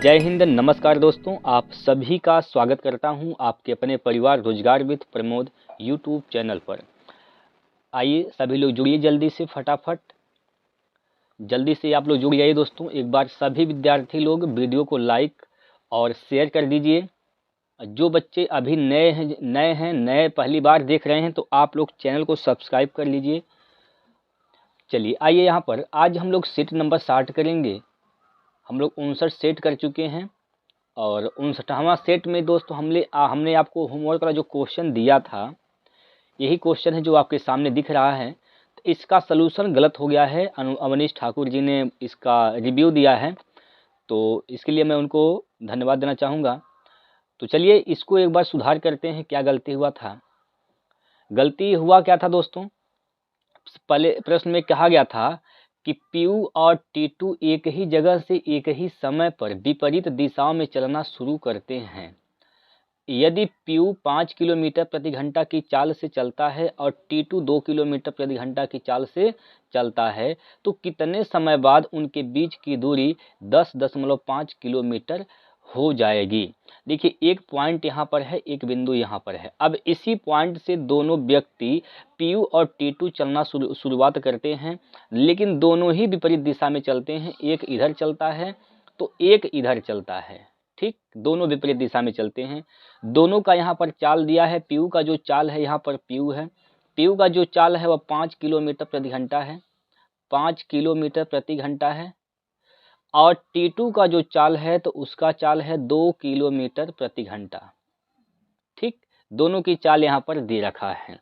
जय हिंद, नमस्कार दोस्तों। आप सभी का स्वागत करता हूं आपके अपने परिवार रोजगार विद प्रमोद यूट्यूब चैनल पर। आइए सभी लोग जुड़िए जल्दी से, फटाफट जल्दी से आप लोग जुड़ जाइए दोस्तों। एक बार सभी विद्यार्थी लोग वीडियो को लाइक और शेयर कर दीजिए। जो बच्चे अभी नए पहली बार देख रहे हैं तो आप लोग चैनल को सब्सक्राइब कर लीजिए। चलिए आइए, यहाँ पर आज हम लोग सेट नंबर 60 करेंगे। हम लोग 59 सेट कर चुके हैं और 59वां सेट में दोस्तों हमने आपको होमवर्क वाला जो क्वेश्चन दिया था, यही क्वेश्चन है जो आपके सामने दिख रहा है। तो इसका सलूशन गलत हो गया है। अवनीश ठाकुर जी ने इसका रिव्यू दिया है, तो इसके लिए मैं उनको धन्यवाद देना चाहूँगा। तो चलिए इसको एक बार सुधार करते हैं, क्या गलती हुआ था। गलती हुआ क्या था दोस्तों, पहले प्रश्न में कहा गया था कि पीयू और टीटू एक ही जगह से एक ही समय पर विपरीत दिशाओं में चलना शुरू करते हैं। यदि पीयू 5 किलोमीटर प्रति घंटा की चाल से चलता है और टीटू 2 किलोमीटर प्रति घंटा की चाल से चलता है तो कितने समय बाद उनके बीच की दूरी 10.5 किलोमीटर हो जाएगी। देखिए, एक पॉइंट यहाँ पर है, एक बिंदु यहाँ पर है। अब इसी पॉइंट से दोनों व्यक्ति पीयू और टीटू चलना शुरुआत करते हैं, लेकिन दोनों ही विपरीत दिशा में चलते हैं। एक इधर चलता है तो एक इधर चलता है। ठीक, दोनों विपरीत दिशा में चलते हैं। दोनों का यहाँ पर चाल दिया है। पीयू का जो चाल है, यहाँ पर पीयू है, पीयू का जो चाल है वह 5 किलोमीटर प्रति घंटा है, 5 किलोमीटर प्रति घंटा है। और टीटू का जो चाल है तो उसका चाल है 2 किलोमीटर प्रति घंटा। ठीक, दोनों की चाल यहाँ पर दे रखा है।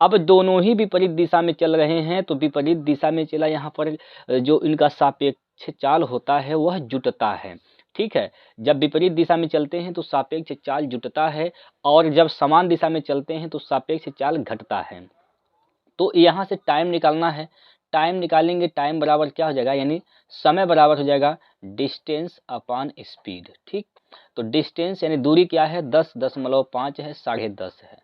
अब दोनों ही विपरीत दिशा में चल रहे हैं तो विपरीत दिशा में चला, यहाँ पर जो इनका सापेक्ष चाल होता है वह जुटता है। ठीक है, जब विपरीत दिशा में चलते हैं तो सापेक्ष चाल जुटता है और जब समान दिशा में चलते हैं तो सापेक्ष चाल घटता है। तो यहाँ से टाइम निकालना है। टाइम निकालेंगे, टाइम बराबर क्या हो जाएगा, यानी समय बराबर हो जाएगा डिस्टेंस अपॉन स्पीड। ठीक, तो डिस्टेंस यानी दूरी क्या है, 10.5 है, 10.5 है।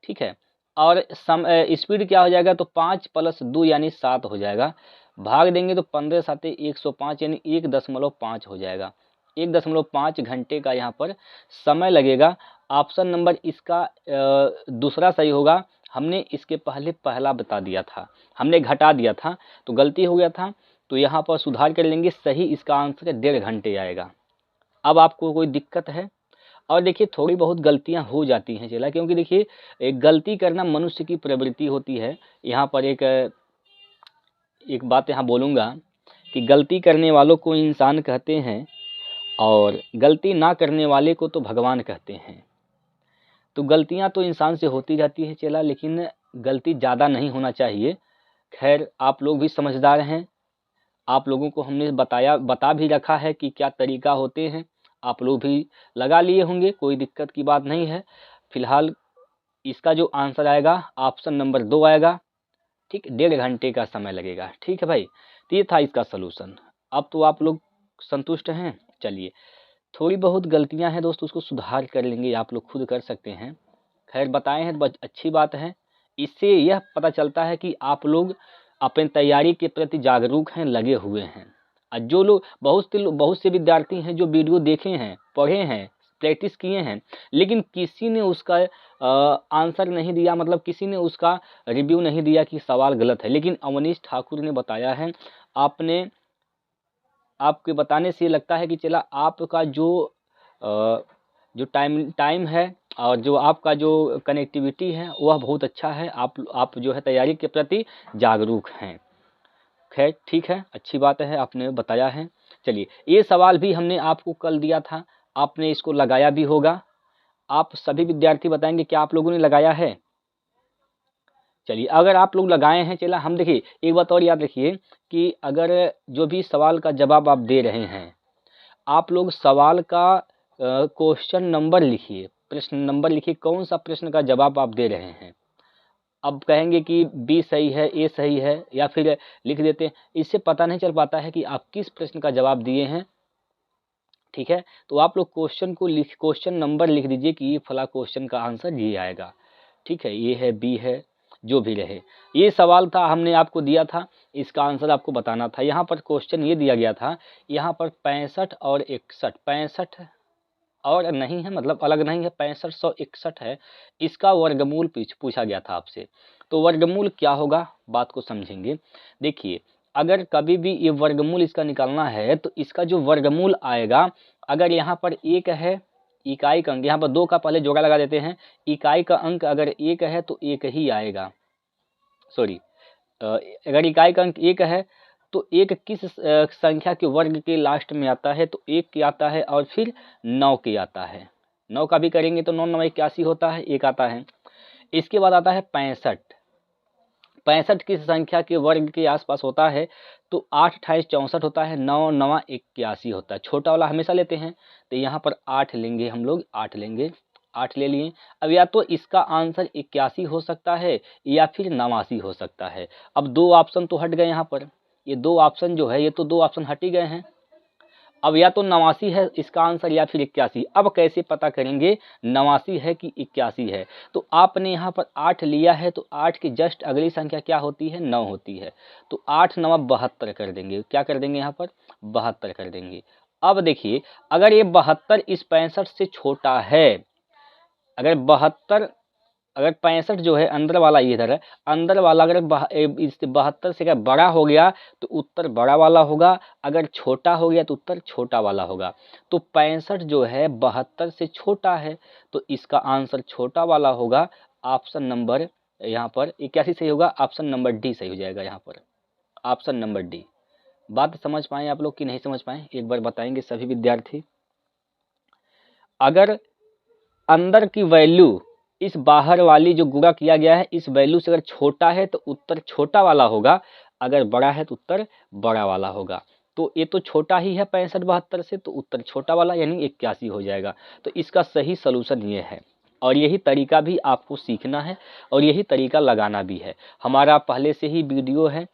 ठीक है, और स्पीड क्या हो जाएगा, तो 5 + 2 यानी 7 हो जाएगा। भाग देंगे तो 15 7 105 यानी 1.5 हो जाएगा। 1.5 घंटे का यहाँ पर समय लगेगा। ऑप्शन नंबर इसका दूसरा सही होगा। हमने इसके पहले पहला बता दिया था, हमने घटा दिया था तो गलती हो गया था। तो यहाँ पर सुधार कर लेंगे, सही इसका आंसर 1.5 घंटे आएगा। अब आपको कोई दिक्कत है? और देखिए, थोड़ी बहुत गलतियां हो जाती हैं चला, क्योंकि देखिए एक गलती करना मनुष्य की प्रवृत्ति होती है। यहाँ पर एक बात यहाँ बोलूँगा कि गलती करने वालों को इंसान कहते हैं और गलती ना करने वाले को तो भगवान कहते हैं। तो गलतियां तो इंसान से होती जाती है चला, लेकिन गलती ज़्यादा नहीं होना चाहिए। खैर, आप लोग भी समझदार हैं, आप लोगों को हमने बता भी रखा है कि क्या तरीका होते हैं। आप लोग भी लगा लिए होंगे, कोई दिक्कत की बात नहीं है। फिलहाल इसका जो आंसर आएगा ऑप्शन नंबर 2 आएगा। ठीक, 1.5 घंटे का समय लगेगा। ठीक है भाई, तो ये था इसका सलूशन। अब तो आप लोग संतुष्ट हैं। चलिए, थोड़ी बहुत गलतियां हैं दोस्त, उसको सुधार कर लेंगे, आप लोग खुद कर सकते हैं। खैर, बताए हैं तो अच्छी बात है। इससे यह पता चलता है कि आप लोग अपनी तैयारी के प्रति जागरूक हैं, लगे हुए हैं। और जो लोग बहुत से विद्यार्थी हैं जो वीडियो देखे हैं, पढ़े हैं, प्रैक्टिस किए हैं, लेकिन किसी ने उसका आंसर नहीं दिया, मतलब किसी ने उसका रिव्यू नहीं दिया कि सवाल गलत है। लेकिन अवनीश ठाकुर ने बताया है। आपके बताने से लगता है कि चला आपका जो टाइम है और जो आपका जो कनेक्टिविटी है वह बहुत अच्छा है। आप जो है तैयारी के प्रति जागरूक हैं। खैर ठीक है, अच्छी बात है, आपने बताया है। चलिए, ये सवाल भी हमने आपको कल दिया था, आपने इसको लगाया भी होगा। आप सभी विद्यार्थी बताएंगे क्या आप लोगों ने लगाया है। चलिए, अगर आप लोग लगाए हैं, चला हम देखिए एक बात और याद रखिए कि अगर जो भी सवाल का जवाब आप दे रहे हैं, आप लोग सवाल का क्वेश्चन नंबर लिखिए, प्रश्न नंबर लिखिए, कौन सा प्रश्न का जवाब आप दे रहे हैं। अब कहेंगे कि बी सही है, ए सही है, या फिर लिख देते हैं, इससे पता नहीं चल पाता है कि आप किस प्रश्न का जवाब दिए हैं। ठीक है, तो आप लोग क्वेश्चन नंबर लिख दीजिए कि ये फला क्वेश्चन का आंसर ये आएगा। ठीक है, ए है, बी है, जो भी रहे। ये सवाल था, हमने आपको दिया था, इसका आंसर आपको बताना था। यहाँ पर क्वेश्चन ये दिया गया था, यहाँ पर 65 और 61, 65 और नहीं है, मतलब अलग नहीं है, 6561 है, इसका वर्गमूल पूछा गया था आपसे। तो वर्गमूल क्या होगा, बात को समझेंगे। देखिए, अगर कभी भी ये वर्गमूल इसका निकालना है तो इसका जो वर्गमूल आएगा, अगर यहाँ पर 1 है, इकाई का अंक, यहाँ पर 2 का पहले जोड़ा लगा देते हैं, इकाई का अंक अगर 1 है तो 1 ही आएगा। सॉरी, अगर इकाई का अंक 1 है तो 1 किस संख्या के वर्ग के लास्ट में आता है, तो 1 के आता है और फिर 9 के आता है। 9 का भी करेंगे तो 9 9 81 होता है, 1 आता है। इसके बाद आता है 65, 65 किस संख्या के वर्ग के आसपास होता है, तो 8 28 64 होता है, 9 9 81 होता है। छोटा वाला हमेशा लेते हैं, तो यहाँ पर 8 लेंगे हम लोग, 8 लेंगे, 8 ले लिए। अब या तो इसका आंसर 81 हो सकता है या फिर 89 हो सकता है। अब 2 ऑप्शन तो हट गए यहाँ पर, ये 2 ऑप्शन जो है, ये तो 2 ऑप्शन हट ही गए हैं। अब या तो 89 है इसका आंसर या फिर 81। अब कैसे पता करेंगे 89 है कि 81 है? तो आपने यहाँ पर 8 लिया है, तो 8 की जस्ट अगली संख्या क्या होती है, 9 होती है। तो 8 9 72 कर देंगे, क्या कर देंगे यहाँ पर, 72 कर देंगे। अब देखिए, अगर ये 72 इस 65 से छोटा है, अगर 72, अगर 65 जो है अंदर वाला इधर है, अंदर वाला अगर इस 72 से क्या बड़ा हो गया तो उत्तर बड़ा वाला होगा, अगर छोटा हो गया तो उत्तर छोटा वाला होगा। तो 65 जो है 72 से छोटा है, तो इसका आंसर छोटा वाला होगा। ऑप्शन नंबर यहाँ पर 81 सही होगा, ऑप्शन नंबर डी सही हो जाएगा यहाँ पर, ऑप्शन नंबर डी। बात समझ पाए आप लोग कि नहीं समझ पाए, एक बार बताएंगे सभी विद्यार्थी। अगर अंदर की वैल्यू इस बाहर वाली जो गुणा किया गया है इस वैल्यू से अगर छोटा है तो उत्तर छोटा वाला होगा, अगर बड़ा है तो उत्तर बड़ा वाला होगा। तो ये तो छोटा ही है 65 72 से, तो उत्तर छोटा वाला यानी 81 हो जाएगा। तो इसका सही सलूशन ये है, और यही तरीका भी आपको सीखना है और यही तरीका लगाना भी है। हमारा पहले से ही वीडियो है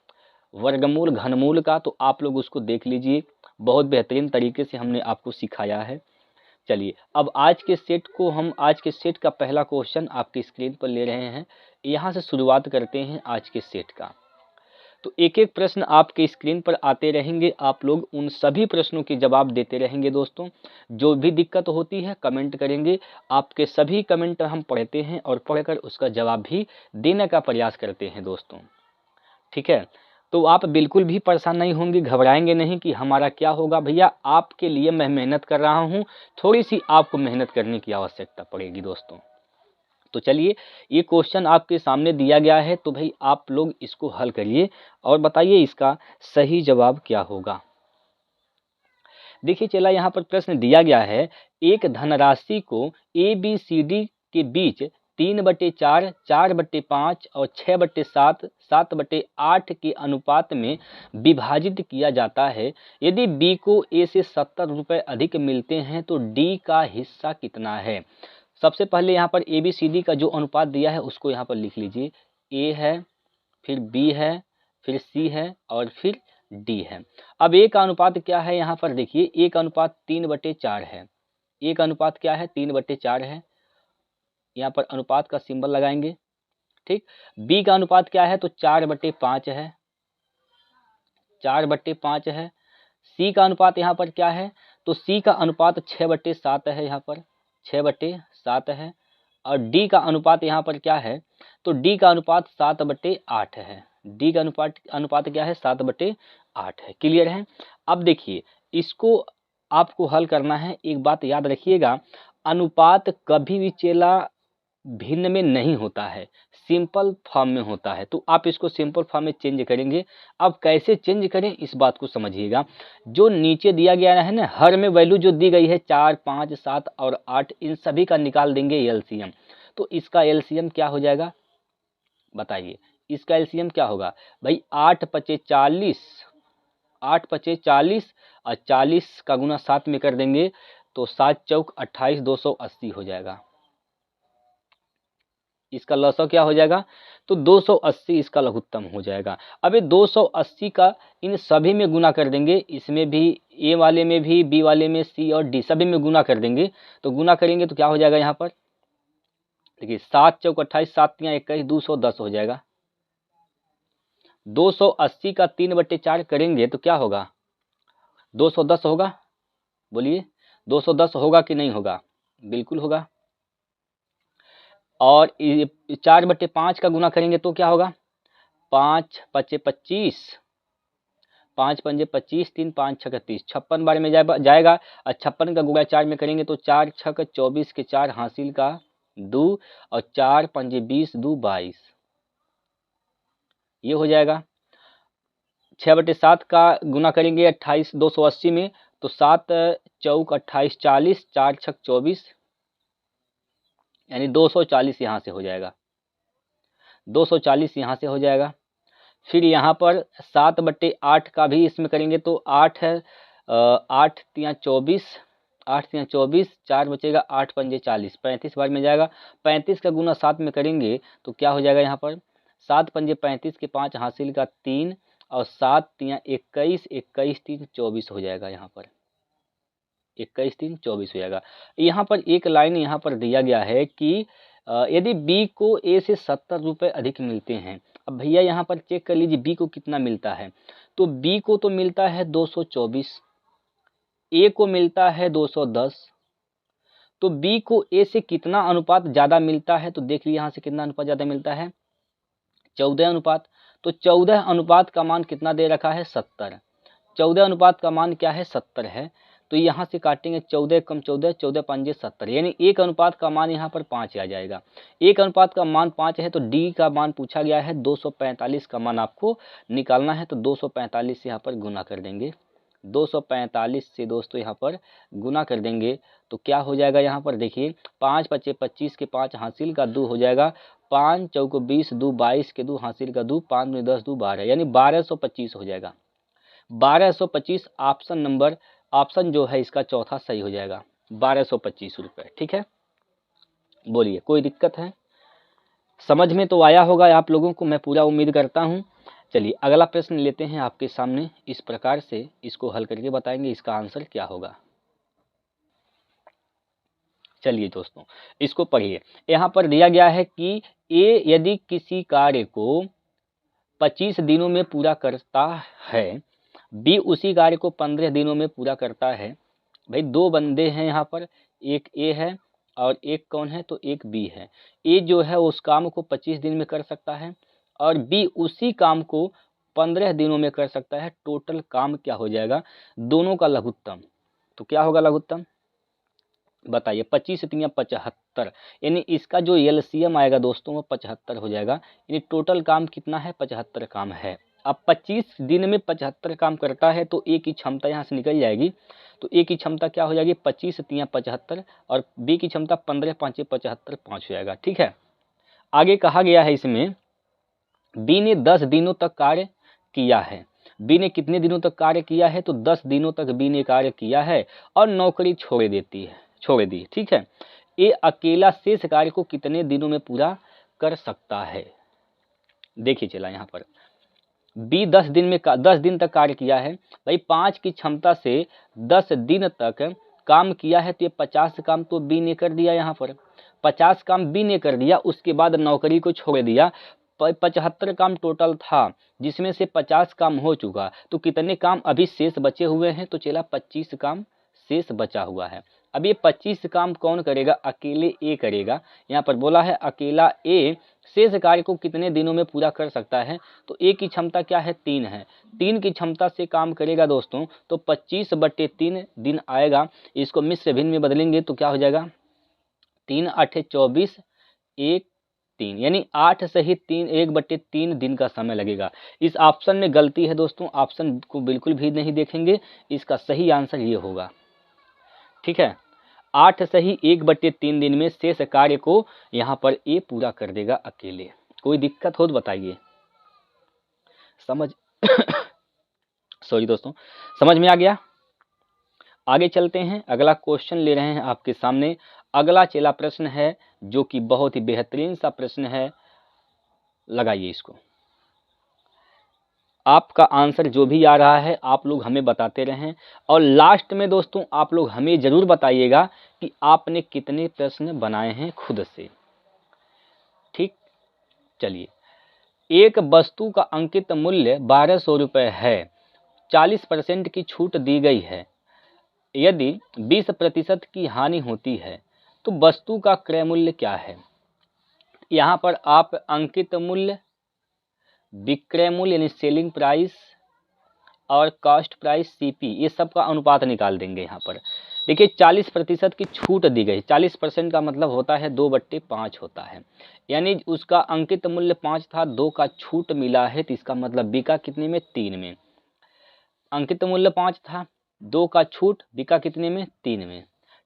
वर्गमूल घनमूल का, तो आप लोग उसको देख लीजिए, बहुत बेहतरीन तरीके से हमने आपको सिखाया है। चलिए, अब आज के सेट का पहला क्वेश्चन आपकी स्क्रीन पर ले रहे हैं। यहाँ से शुरुआत करते हैं आज के सेट का। तो एक एक प्रश्न आपके स्क्रीन पर आते रहेंगे, आप लोग उन सभी प्रश्नों के जवाब देते रहेंगे। दोस्तों, जो भी दिक्कत होती है कमेंट करेंगे, आपके सभी कमेंट हम पढ़ते हैं और पढ़कर उसका जवाब भी देने का प्रयास करते हैं दोस्तों, ठीक है। तो आप बिल्कुल भी परेशान नहीं होंगे, घबराएंगे नहीं कि हमारा क्या होगा। भैया आपके लिए मैं मेहनत कर रहा हूँ, थोड़ी सी आपको मेहनत करने की आवश्यकता पड़ेगी दोस्तों। तो चलिए, ये क्वेश्चन आपके सामने दिया गया है, तो भाई आप लोग इसको हल करिए और बताइए इसका सही जवाब क्या होगा। देखिए चला, यहाँ पर प्रश्न दिया गया है, एक धनराशि को ABCD के बीच 3/4, 4/5 और 6/7, 7/8 के अनुपात में विभाजित किया जाता है। यदि B को A से 70 रुपये अधिक मिलते हैं तो D का हिस्सा कितना है। सबसे पहले यहाँ पर ABCD का जो अनुपात दिया है उसको यहाँ पर लिख लीजिए। A है, फिर B है, फिर C है और फिर D है। अब A का अनुपात क्या है, यहाँ पर देखिए A का अनुपात 3/4 है। A का अनुपात क्या है, 3/4 है। यहाँ पर अनुपात का सिंबल लगाएंगे, ठीक। B का अनुपात क्या है, तो 4/5 है, 4/5 है। C का अनुपात यहाँ पर क्या है, तो C का अनुपात 6/7 है, यहाँ पर 6/7 है। और D का अनुपात यहाँ पर क्या है, तो D का अनुपात 7/8 है। D का अनुपात क्या है, 7/8 है। क्लियर है। अब देखिए, इसको आपको हल करना है। एक बात याद रखिएगा, अनुपात कभी भी चेला भिन्न में नहीं होता है, सिंपल फॉर्म में होता है। तो आप इसको सिंपल फॉर्म में चेंज करेंगे। अब कैसे चेंज करें इस बात को समझिएगा। जो नीचे दिया गया है ना, हर में वैल्यू जो दी गई है 4, 5, 7 और 8, इन सभी का निकाल देंगे एलसीएम। तो इसका एलसीएम क्या हो जाएगा, बताइए इसका एलसीएम क्या होगा। भाई 8 × 5 = 40, 8 × 5 = 40 और 40 का गुना 7 में कर देंगे तो 7 चौक 28, 280 हो जाएगा। इसका लसौ क्या हो जाएगा, तो 280 इसका लघुत्तम हो जाएगा। अब ये 280 का इन सभी में गुना कर देंगे, इसमें भी, ए वाले में भी, बी वाले में, सी और डी सभी में गुना कर देंगे। तो गुना करेंगे तो क्या हो जाएगा यहाँ पर, देखिए 7 चौक 28, 7 × 21, 210 हो जाएगा। 280 का 3/4 करेंगे तो क्या होगा? 210 होगा। बोलिए 210 होगा कि नहीं होगा? बिल्कुल होगा। और 4/5 का गुना करेंगे तो क्या होगा? 5 पचे 25, 5 पंजे 25, 3 5 छक 30, 56 बार में जाएगा। और 56 का गुणा 4 में करेंगे तो 4 छक 24 के 4 हासिल का 2 और 4 पंजे 20 2 22, ये हो जाएगा। 6/7 का गुना करेंगे 28 280 में तो 7 चौक 28 40, 4 छक 24, यानी 240 यहाँ से हो जाएगा। 240 यहाँ से हो जाएगा। फिर यहाँ पर 7/8 का भी इसमें करेंगे तो 8 है 8 तिया 24, 8 तिया 24, 4 बचेगा 8 पंजे 40, 35 बार में जाएगा। 35 का गुना 7 में करेंगे तो क्या हो जाएगा? यहाँ पर 7 पंजे 35 के 5 हासिल का 3 और 7 तिया 21, 21 3 24 हो जाएगा। यहाँ पर 21 3 24 हो जाएगा। यहाँ पर एक लाइन यहाँ पर दिया गया है कि यदि बी को ए से 70 रुपये अधिक मिलते हैं। अब भैया यहाँ पर चेक कर लीजिए बी को कितना मिलता है। तो बी को तो मिलता है 224, ए को मिलता है 210, तो बी को ए से कितना अनुपात ज़्यादा मिलता है? तो देख लीजिए यहाँ से कितना अनुपात ज़्यादा मिलता है? 14 अनुपात। तो 14 अनुपात का मान कितना दे रखा है? 70। 14 अनुपात का मान क्या है? 70 है। तो यहाँ से काटेंगे 14 कम 14, 14 पंजे 70, यानी 1 अनुपात का मान यहाँ पर 5 आ जाएगा। 1 अनुपात का मान 5 है तो डी का मान पूछा गया है 245 का मान आपको निकालना है। तो 245 से यहाँ पर गुना कर देंगे। 245 से दोस्तों यहाँ पर गुना कर देंगे तो क्या हो जाएगा? यहाँ पर देखिए 5 पचे 25 के 5 हासिल का 2 हो जाएगा। 5 चौक 20 2 22 के 2 हासिल का 2, 5 में 10 2 12, यानी 1225 हो जाएगा। 1225 ऑप्शन जो है इसका चौथा सही हो जाएगा। 1225 रुपये। ठीक है, बोलिए कोई दिक्कत है? समझ में तो आया होगा आप लोगों को, मैं पूरा उम्मीद करता हूँ। चलिए अगला प्रश्न लेते हैं आपके सामने। इस प्रकार से इसको हल करके बताएंगे इसका आंसर क्या होगा। चलिए दोस्तों इसको पढ़िए। यहाँ पर दिया गया है कि ए यदि किसी कार्य को 25 दिनों में पूरा करता है, बी उसी कार्य को 15 दिनों में पूरा करता है। भाई दो बंदे हैं यहाँ पर, एक ए है और एक कौन है? तो एक बी है। ए जो है उस काम को 25 दिन में कर सकता है और बी उसी काम को 15 दिनों में कर सकता है। टोटल काम क्या हो जाएगा? दोनों का लघुत्तम। तो क्या होगा लघुत्तम? बताइए। 25 तिया 75, यानी इसका जो एलसीएम आएगा दोस्तों वो 75 हो जाएगा। यानी टोटल काम कितना है? 75 काम है। अब 25 दिन में 75 काम करता है तो ए की क्षमता यहाँ से निकल जाएगी। तो ए की क्षमता क्या हो जाएगी? 25 तिया 75 और बी की क्षमता 15 5 75 5 हो जाएगा। ठीक है, आगे कहा गया है इसमें बी ने 10 दिनों तक कार्य किया है। बी ने कितने दिनों तक कार्य किया है? तो 10 दिनों तक बी ने कार्य किया है और नौकरी छोड़ दी। ठीक है, ए अकेला शेष कार्य को कितने दिनों में पूरा कर सकता है? देखिए चला यहाँ पर बी 10 दिन तक कार्य किया है। भाई 5 की क्षमता से 10 दिन तक काम किया है तो ये 50 काम तो बी ने कर दिया। यहाँ पर 50 काम बी ने कर दिया, उसके बाद नौकरी को छोड़ दिया। 75 काम टोटल था जिसमें से 50 काम हो चुका, तो कितने काम अभी शेष बचे हुए हैं? तो चला 25 काम शेष बचा हुआ है। अब ये 25 काम कौन करेगा? अकेले ए करेगा। यहाँ पर बोला है अकेला ए शेष कार्य को कितने दिनों में पूरा कर सकता है? तो ए की क्षमता क्या है? 3 है। 3 की क्षमता से काम करेगा दोस्तों तो 25/3 दिन आएगा। इसको मिश्र भिन्न में बदलेंगे तो क्या हो जाएगा? 3 8 24 1 3, यानी 8 सहित 1/3 दिन का समय लगेगा। इस ऑप्शन में गलती है दोस्तों, ऑप्शन को बिल्कुल भी नहीं देखेंगे। इसका सही आंसर ये होगा। ठीक है, 8 सही 1/3 दिन में शेष कार्य को यहाँ पर ए पूरा कर देगा अकेले। कोई दिक्कत हो तो बताइए। समझ सॉरी दोस्तों, समझ में आ गया? आगे चलते हैं, अगला क्वेश्चन ले रहे हैं आपके सामने। अगला चला प्रश्न है जो कि बहुत ही बेहतरीन सा प्रश्न है। लगाइए इसको। आपका आंसर जो भी आ रहा है आप लोग हमें बताते रहें और लास्ट में दोस्तों आप लोग हमें ज़रूर बताइएगा कि आपने कितने प्रश्न बनाए हैं खुद से। ठीक, चलिए एक वस्तु का अंकित मूल्य 1200 रुपये है, 40% की छूट दी गई है, यदि 20% की हानि होती है तो वस्तु का क्रय मूल्य क्या है। यहाँ पर आप अंकित मूल्य, विक्रय मूल्य यानी सेलिंग प्राइस और कॉस्ट प्राइस सीपी, ये सब का अनुपात निकाल देंगे। यहाँ पर देखिए 40% की छूट दी गई, 40% का मतलब होता है 2/5 होता है, यानी उसका अंकित मूल्य 5 था, 2 का छूट मिला है, तो इसका मतलब बिका कितने में, 3 में। अंकित मूल्य 5 था, 2 का छूट, बिका कितने में, 3 में।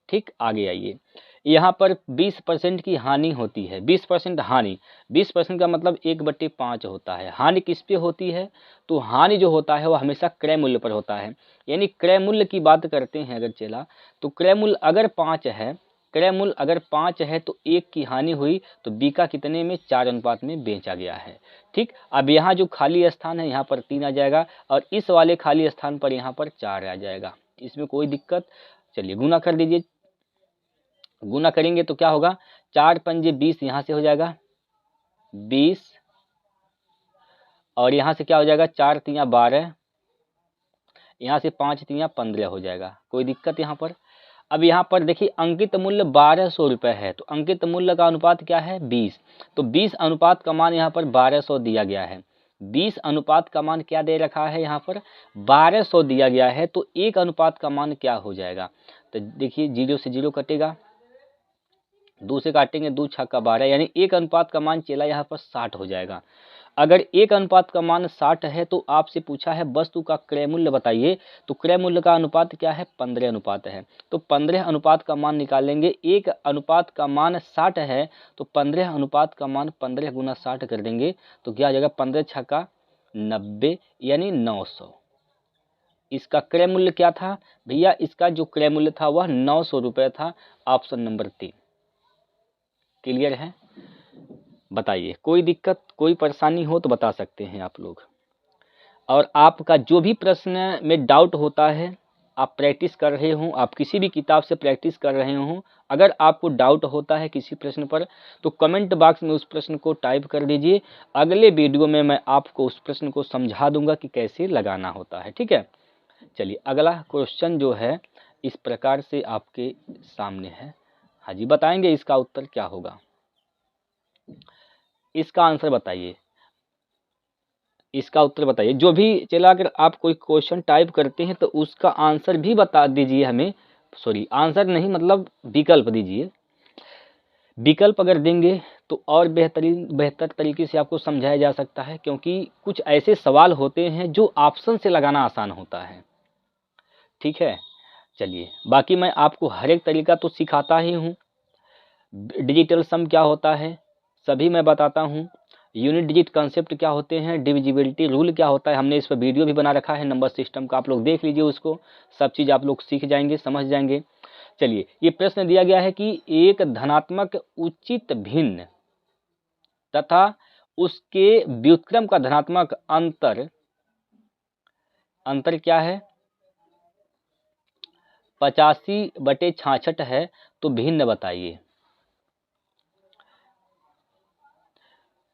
ठीक, आगे आइए। यहाँ पर 20% की हानि होती है, 20% हानि, 20% का मतलब 1/5 होता है। हानि किस पे होती है, तो हानि जो होता है वह हमेशा क्रय मूल्य पर होता है, यानी क्रय मूल्य की बात करते हैं अगर चला, तो क्रय मूल्य अगर 5 है, क्रय मूल्य अगर 5 है तो 1 की हानि हुई, तो बिका कितने में, 4 अनुपात में बेचा गया है। ठीक, अब यहाँ जो खाली स्थान है यहाँ पर 3 आ जाएगा, और इस वाले खाली स्थान पर यहाँ पर 4 आ जाएगा, इसमें कोई दिक्कत। चलिए गुना कर दीजिए, गुना करेंगे तो क्या होगा, 4 पंजे 20, यहाँ से हो जाएगा 20, और यहाँ से क्या हो जाएगा, 4 तियाँ 12, यहाँ से 5 तियाँ 15 हो जाएगा, कोई दिक्कत यहाँ पर। अब यहाँ पर देखिए अंकित मूल्य 1200 रुपये है, तो अंकित मूल्य का अनुपात क्या है, 20, तो 20 अनुपात का मान यहाँ पर 1200 दिया गया है, 20 अनुपात का मान क्या दे रखा है, यहाँ पर 1200 दिया गया है, तो 1 अनुपात का मान क्या हो जाएगा। तो देखिए 0 से 0 कटेगा, 2 से काटेंगे, 2 छक्का 12, यानी 1 अनुपात का मान चला यहाँ पर 60 हो जाएगा। अगर 1 अनुपात का मान 60 है तो आपसे पूछा है वस्तु का क्रय मूल्य बताइए, तो क्रय मूल्य का अनुपात क्या है, 15 अनुपात है, तो 15 अनुपात का मान निकालेंगे। 1 अनुपात का मान 60 है, तो 15 अनुपात का मान 15 गुना 60 कर देंगे, तो क्या आ जाएगा, 15 छक्का 90, यानी 900। इसका क्रय मूल्य क्या था भैया, इसका जो क्रय मूल्य था वह 900 रुपये था, ऑप्शन नंबर 3। क्लियर है, बताइए, कोई दिक्कत कोई परेशानी हो तो बता सकते हैं आप लोग। और आपका जो भी प्रश्न में डाउट होता है, आप प्रैक्टिस कर रहे हो, आप किसी भी किताब से प्रैक्टिस कर रहे हो, अगर आपको डाउट होता है किसी प्रश्न पर तो कमेंट बॉक्स में उस प्रश्न को टाइप कर दीजिए। अगले वीडियो में मैं आपको उस प्रश्न को समझा दूंगा कि कैसे लगाना होता है। ठीक है, चलिए अगला क्वेश्चन जो है इस प्रकार से आपके सामने है। हाँ जी, बताएंगे इसका उत्तर क्या होगा, इसका आंसर बताइए, इसका उत्तर बताइए। जो भी चला, अगर आप कोई क्वेश्चन टाइप करते हैं तो उसका आंसर भी बता दीजिए हमें, सॉरी आंसर नहीं मतलब विकल्प दीजिए। विकल्प अगर देंगे तो और बेहतर तरीके से आपको समझाया जा सकता है, क्योंकि कुछ ऐसे सवाल होते हैं जो ऑप्शन से लगाना आसान होता है। ठीक है, चलिए बाकी मैं आपको हर एक तरीका तो सिखाता ही हूँ। डिजिटल सम क्या होता है सभी मैं बताता हूँ, यूनिट डिजिट कंसेप्ट क्या होते हैं, डिविजिबिलिटी रूल क्या होता है, हमने इस पर वीडियो भी बना रखा है नंबर सिस्टम का, आप लोग देख लीजिए उसको, सब चीज़ आप लोग सीख जाएंगे, समझ जाएंगे। चलिए ये प्रश्न दिया गया है कि एक धनात्मक उचित भिन्न तथा उसके व्युत्क्रम का धनात्मक अंतर क्या है, 85/66 है, तो भिन्न बताइए।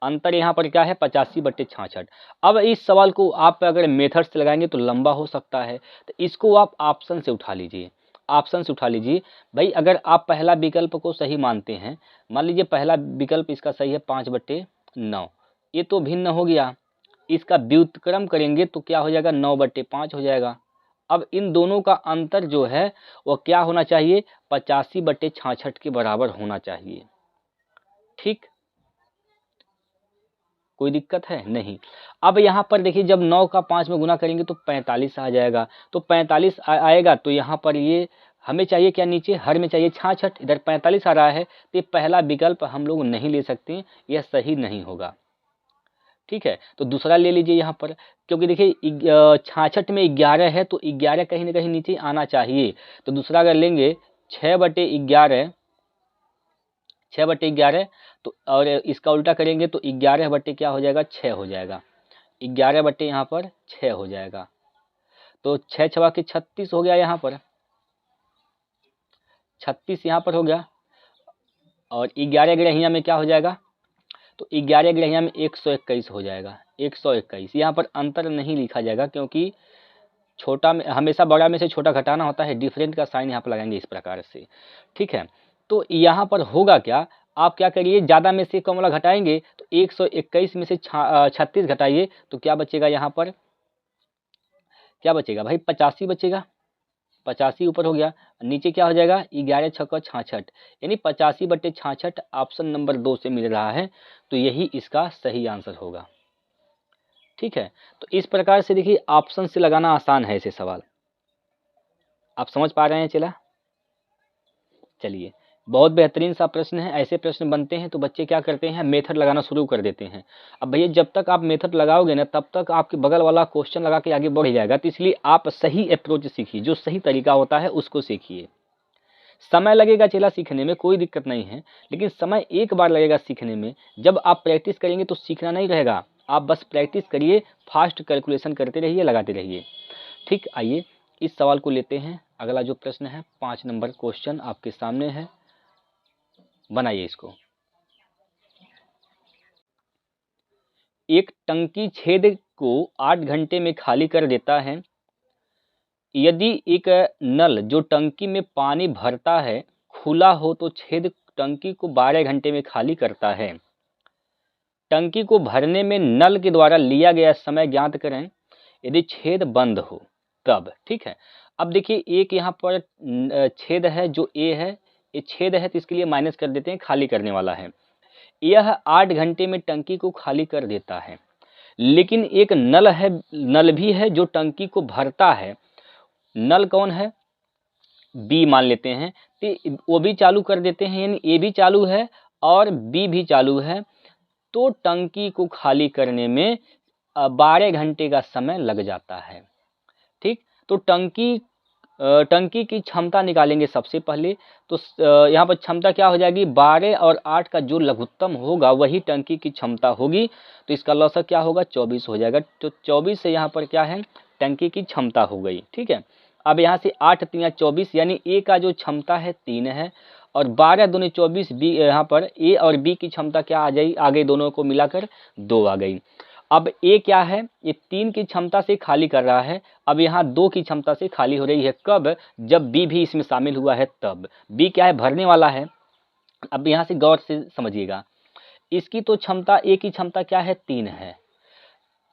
अंतर यहाँ पर क्या है, 85/66। अब इस सवाल को आप अगर मेथड से लगाएंगे तो लंबा हो सकता है, तो इसको आप ऑप्शन से उठा लीजिए, ऑप्शन से उठा लीजिए भाई। अगर आप पहला विकल्प को सही मानते हैं, मान लीजिए पहला विकल्प इसका सही है 5/9, ये तो भिन्न हो गया। इसका व्युत्क्रम करेंगे तो क्या हो जाएगा, 9/5 हो जाएगा। अब इन दोनों का अंतर जो है वो क्या होना चाहिए, 85/66 के बराबर होना चाहिए। ठीक, कोई दिक्कत है नहीं। अब यहाँ पर देखिए जब 9 का 5 में गुना करेंगे तो 45 आ जाएगा, तो 45 आएगा, तो यहाँ पर ये हमें चाहिए क्या, नीचे हर में चाहिए 66, इधर 45 आ रहा है, तो ये पहला विकल्प हम लोग नहीं ले सकते, यह सही नहीं होगा। ठीक है, तो दूसरा ले लीजिए यहाँ पर, क्योंकि देखिए 66 में 11 है, तो 11 कहीं ना कहीं नीचे आना चाहिए, तो दूसरा अगर लेंगे 6/11, 6/11, तो और इसका उल्टा करेंगे तो 11 बटे क्या हो जाएगा, 6 हो जाएगा, 11 बटे यहाँ पर 6 हो जाएगा, तो 6 छवा के 36 हो गया, यहाँ पर 36 यहाँ पर हो गया, और 11 ग्रहिया में क्या हो जाएगा, तो 11 ग्रहिया में 121 हो जाएगा, 121। यहाँ पर अंतर नहीं लिखा जाएगा क्योंकि छोटा में हमेशा बड़ा में से छोटा घटाना होता है, डिफरेंट का साइन यहाँ पर लगाएंगे इस प्रकार से, ठीक है। तो यहाँ पर होगा क्या, आप क्या करिए, ज़्यादा में से कम वाला घटाएंगे तो 121 में से 36 घटाइए तो क्या बचेगा, यहाँ पर क्या बचेगा भाई, 85 बचेगा। 85 ऊपर हो गया, नीचे क्या हो जाएगा, 11 छक्का 66, यानी 85/66 ऑप्शन नंबर 2 से मिल रहा है, तो यही इसका सही आंसर होगा, ठीक है। तो इस प्रकार से देखिए ऑप्शन से लगाना आसान है ऐसे सवाल, आप समझ पा रहे हैं। चलिए बहुत बेहतरीन सा प्रश्न है। ऐसे प्रश्न बनते हैं तो बच्चे क्या करते हैं, मेथड लगाना शुरू कर देते हैं। अब भैया जब तक आप मेथड लगाओगे ना तब तक आपके बगल वाला क्वेश्चन लगा के आगे बढ़ जाएगा, तो इसलिए आप सही अप्रोच सीखिए, जो सही तरीका होता है उसको सीखिए। समय लगेगा चेला सीखने में, कोई दिक्कत नहीं है, लेकिन समय एक बार लगेगा सीखने में। जब आप प्रैक्टिस करेंगे तो सीखना नहीं रहेगा, आप बस प्रैक्टिस करिए, फास्ट कैलकुलेशन करते रहिए, लगाते रहिए, ठीक। आइए इस सवाल को लेते हैं। अगला जो प्रश्न है 5 नंबर क्वेश्चन आपके सामने है, बनाइए इसको। एक टंकी छेद को 8 घंटे में खाली कर देता है। यदि एक नल जो टंकी में पानी भरता है खुला हो तो छेद टंकी को 12 घंटे में खाली करता है। टंकी को भरने में नल के द्वारा लिया गया समय ज्ञात करें यदि छेद बंद हो तब, ठीक है। अब देखिए एक यहाँ पर छेद है जो ए है, ये छेद है तो इसके लिए माइनस कर देते हैं, खाली करने वाला है। यह 8 घंटे में टंकी को खाली कर देता है, लेकिन एक नल है, नल भी है जो टंकी को भरता है। नल कौन है, बी मान लेते हैं, तो वो भी चालू कर देते हैं, यानी ए भी चालू है और बी भी चालू है, तो टंकी को खाली करने में 12 घंटे का समय लग जाता है, ठीक। तो टंकी की क्षमता निकालेंगे सबसे पहले, तो यहाँ पर क्षमता क्या हो जाएगी, 12 और 8 का जो लघुत्तम होगा वही टंकी की क्षमता होगी, तो इसका लॉसक क्या होगा, 24 हो जाएगा। तो 24 से यहाँ पर क्या है, टंकी की क्षमता हो गई, ठीक है। अब यहाँ से 8 3 24, यानी ए का जो क्षमता है 3 है, और 12 दूनी 24, बी यहाँ पर ए और बी की क्षमता क्या आ जाएगी, आ गई, दोनों को मिलाकर 2 आ गई। अब ए क्या है, ये 3 की क्षमता से खाली कर रहा है, अब यहाँ 2 की क्षमता से खाली हो रही है, कब, जब बी भी इसमें शामिल हुआ है तब। बी क्या है, भरने वाला है। अब यहाँ से गौर से समझिएगा, इसकी तो क्षमता, ए की क्षमता क्या है, 3 है,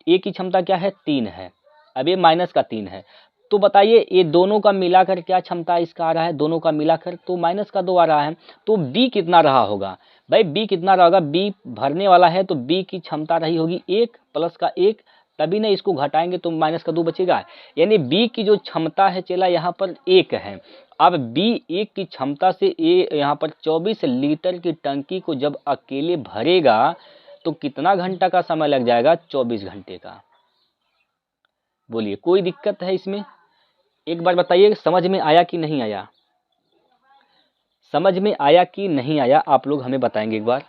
ए की क्षमता क्या है, 3 है, अब ये माइनस का 3 है, तो बताइए ये दोनों का मिलाकर क्या क्षमता इसका आ रहा है, दोनों का मिलाकर तो माइनस का 2 आ रहा है, तो बी कितना रहा होगा भाई, बी कितना रहेगा, बी भरने वाला है तो बी की क्षमता रही होगी 1 प्लस का 1, तभी ना इसको घटाएंगे तो माइनस का 2 बचेगा, यानी बी की जो क्षमता है चेला यहाँ पर 1 है। अब बी 1 की क्षमता से ए यहाँ पर 24 लीटर की टंकी को जब अकेले भरेगा तो कितना घंटा का समय लग जाएगा, 24 घंटे का। बोलिए कोई दिक्कत है इसमें, एक बार बताइए समझ में आया कि नहीं आया, समझ में आया कि नहीं आया, आप लोग हमें बताएंगे एक बार।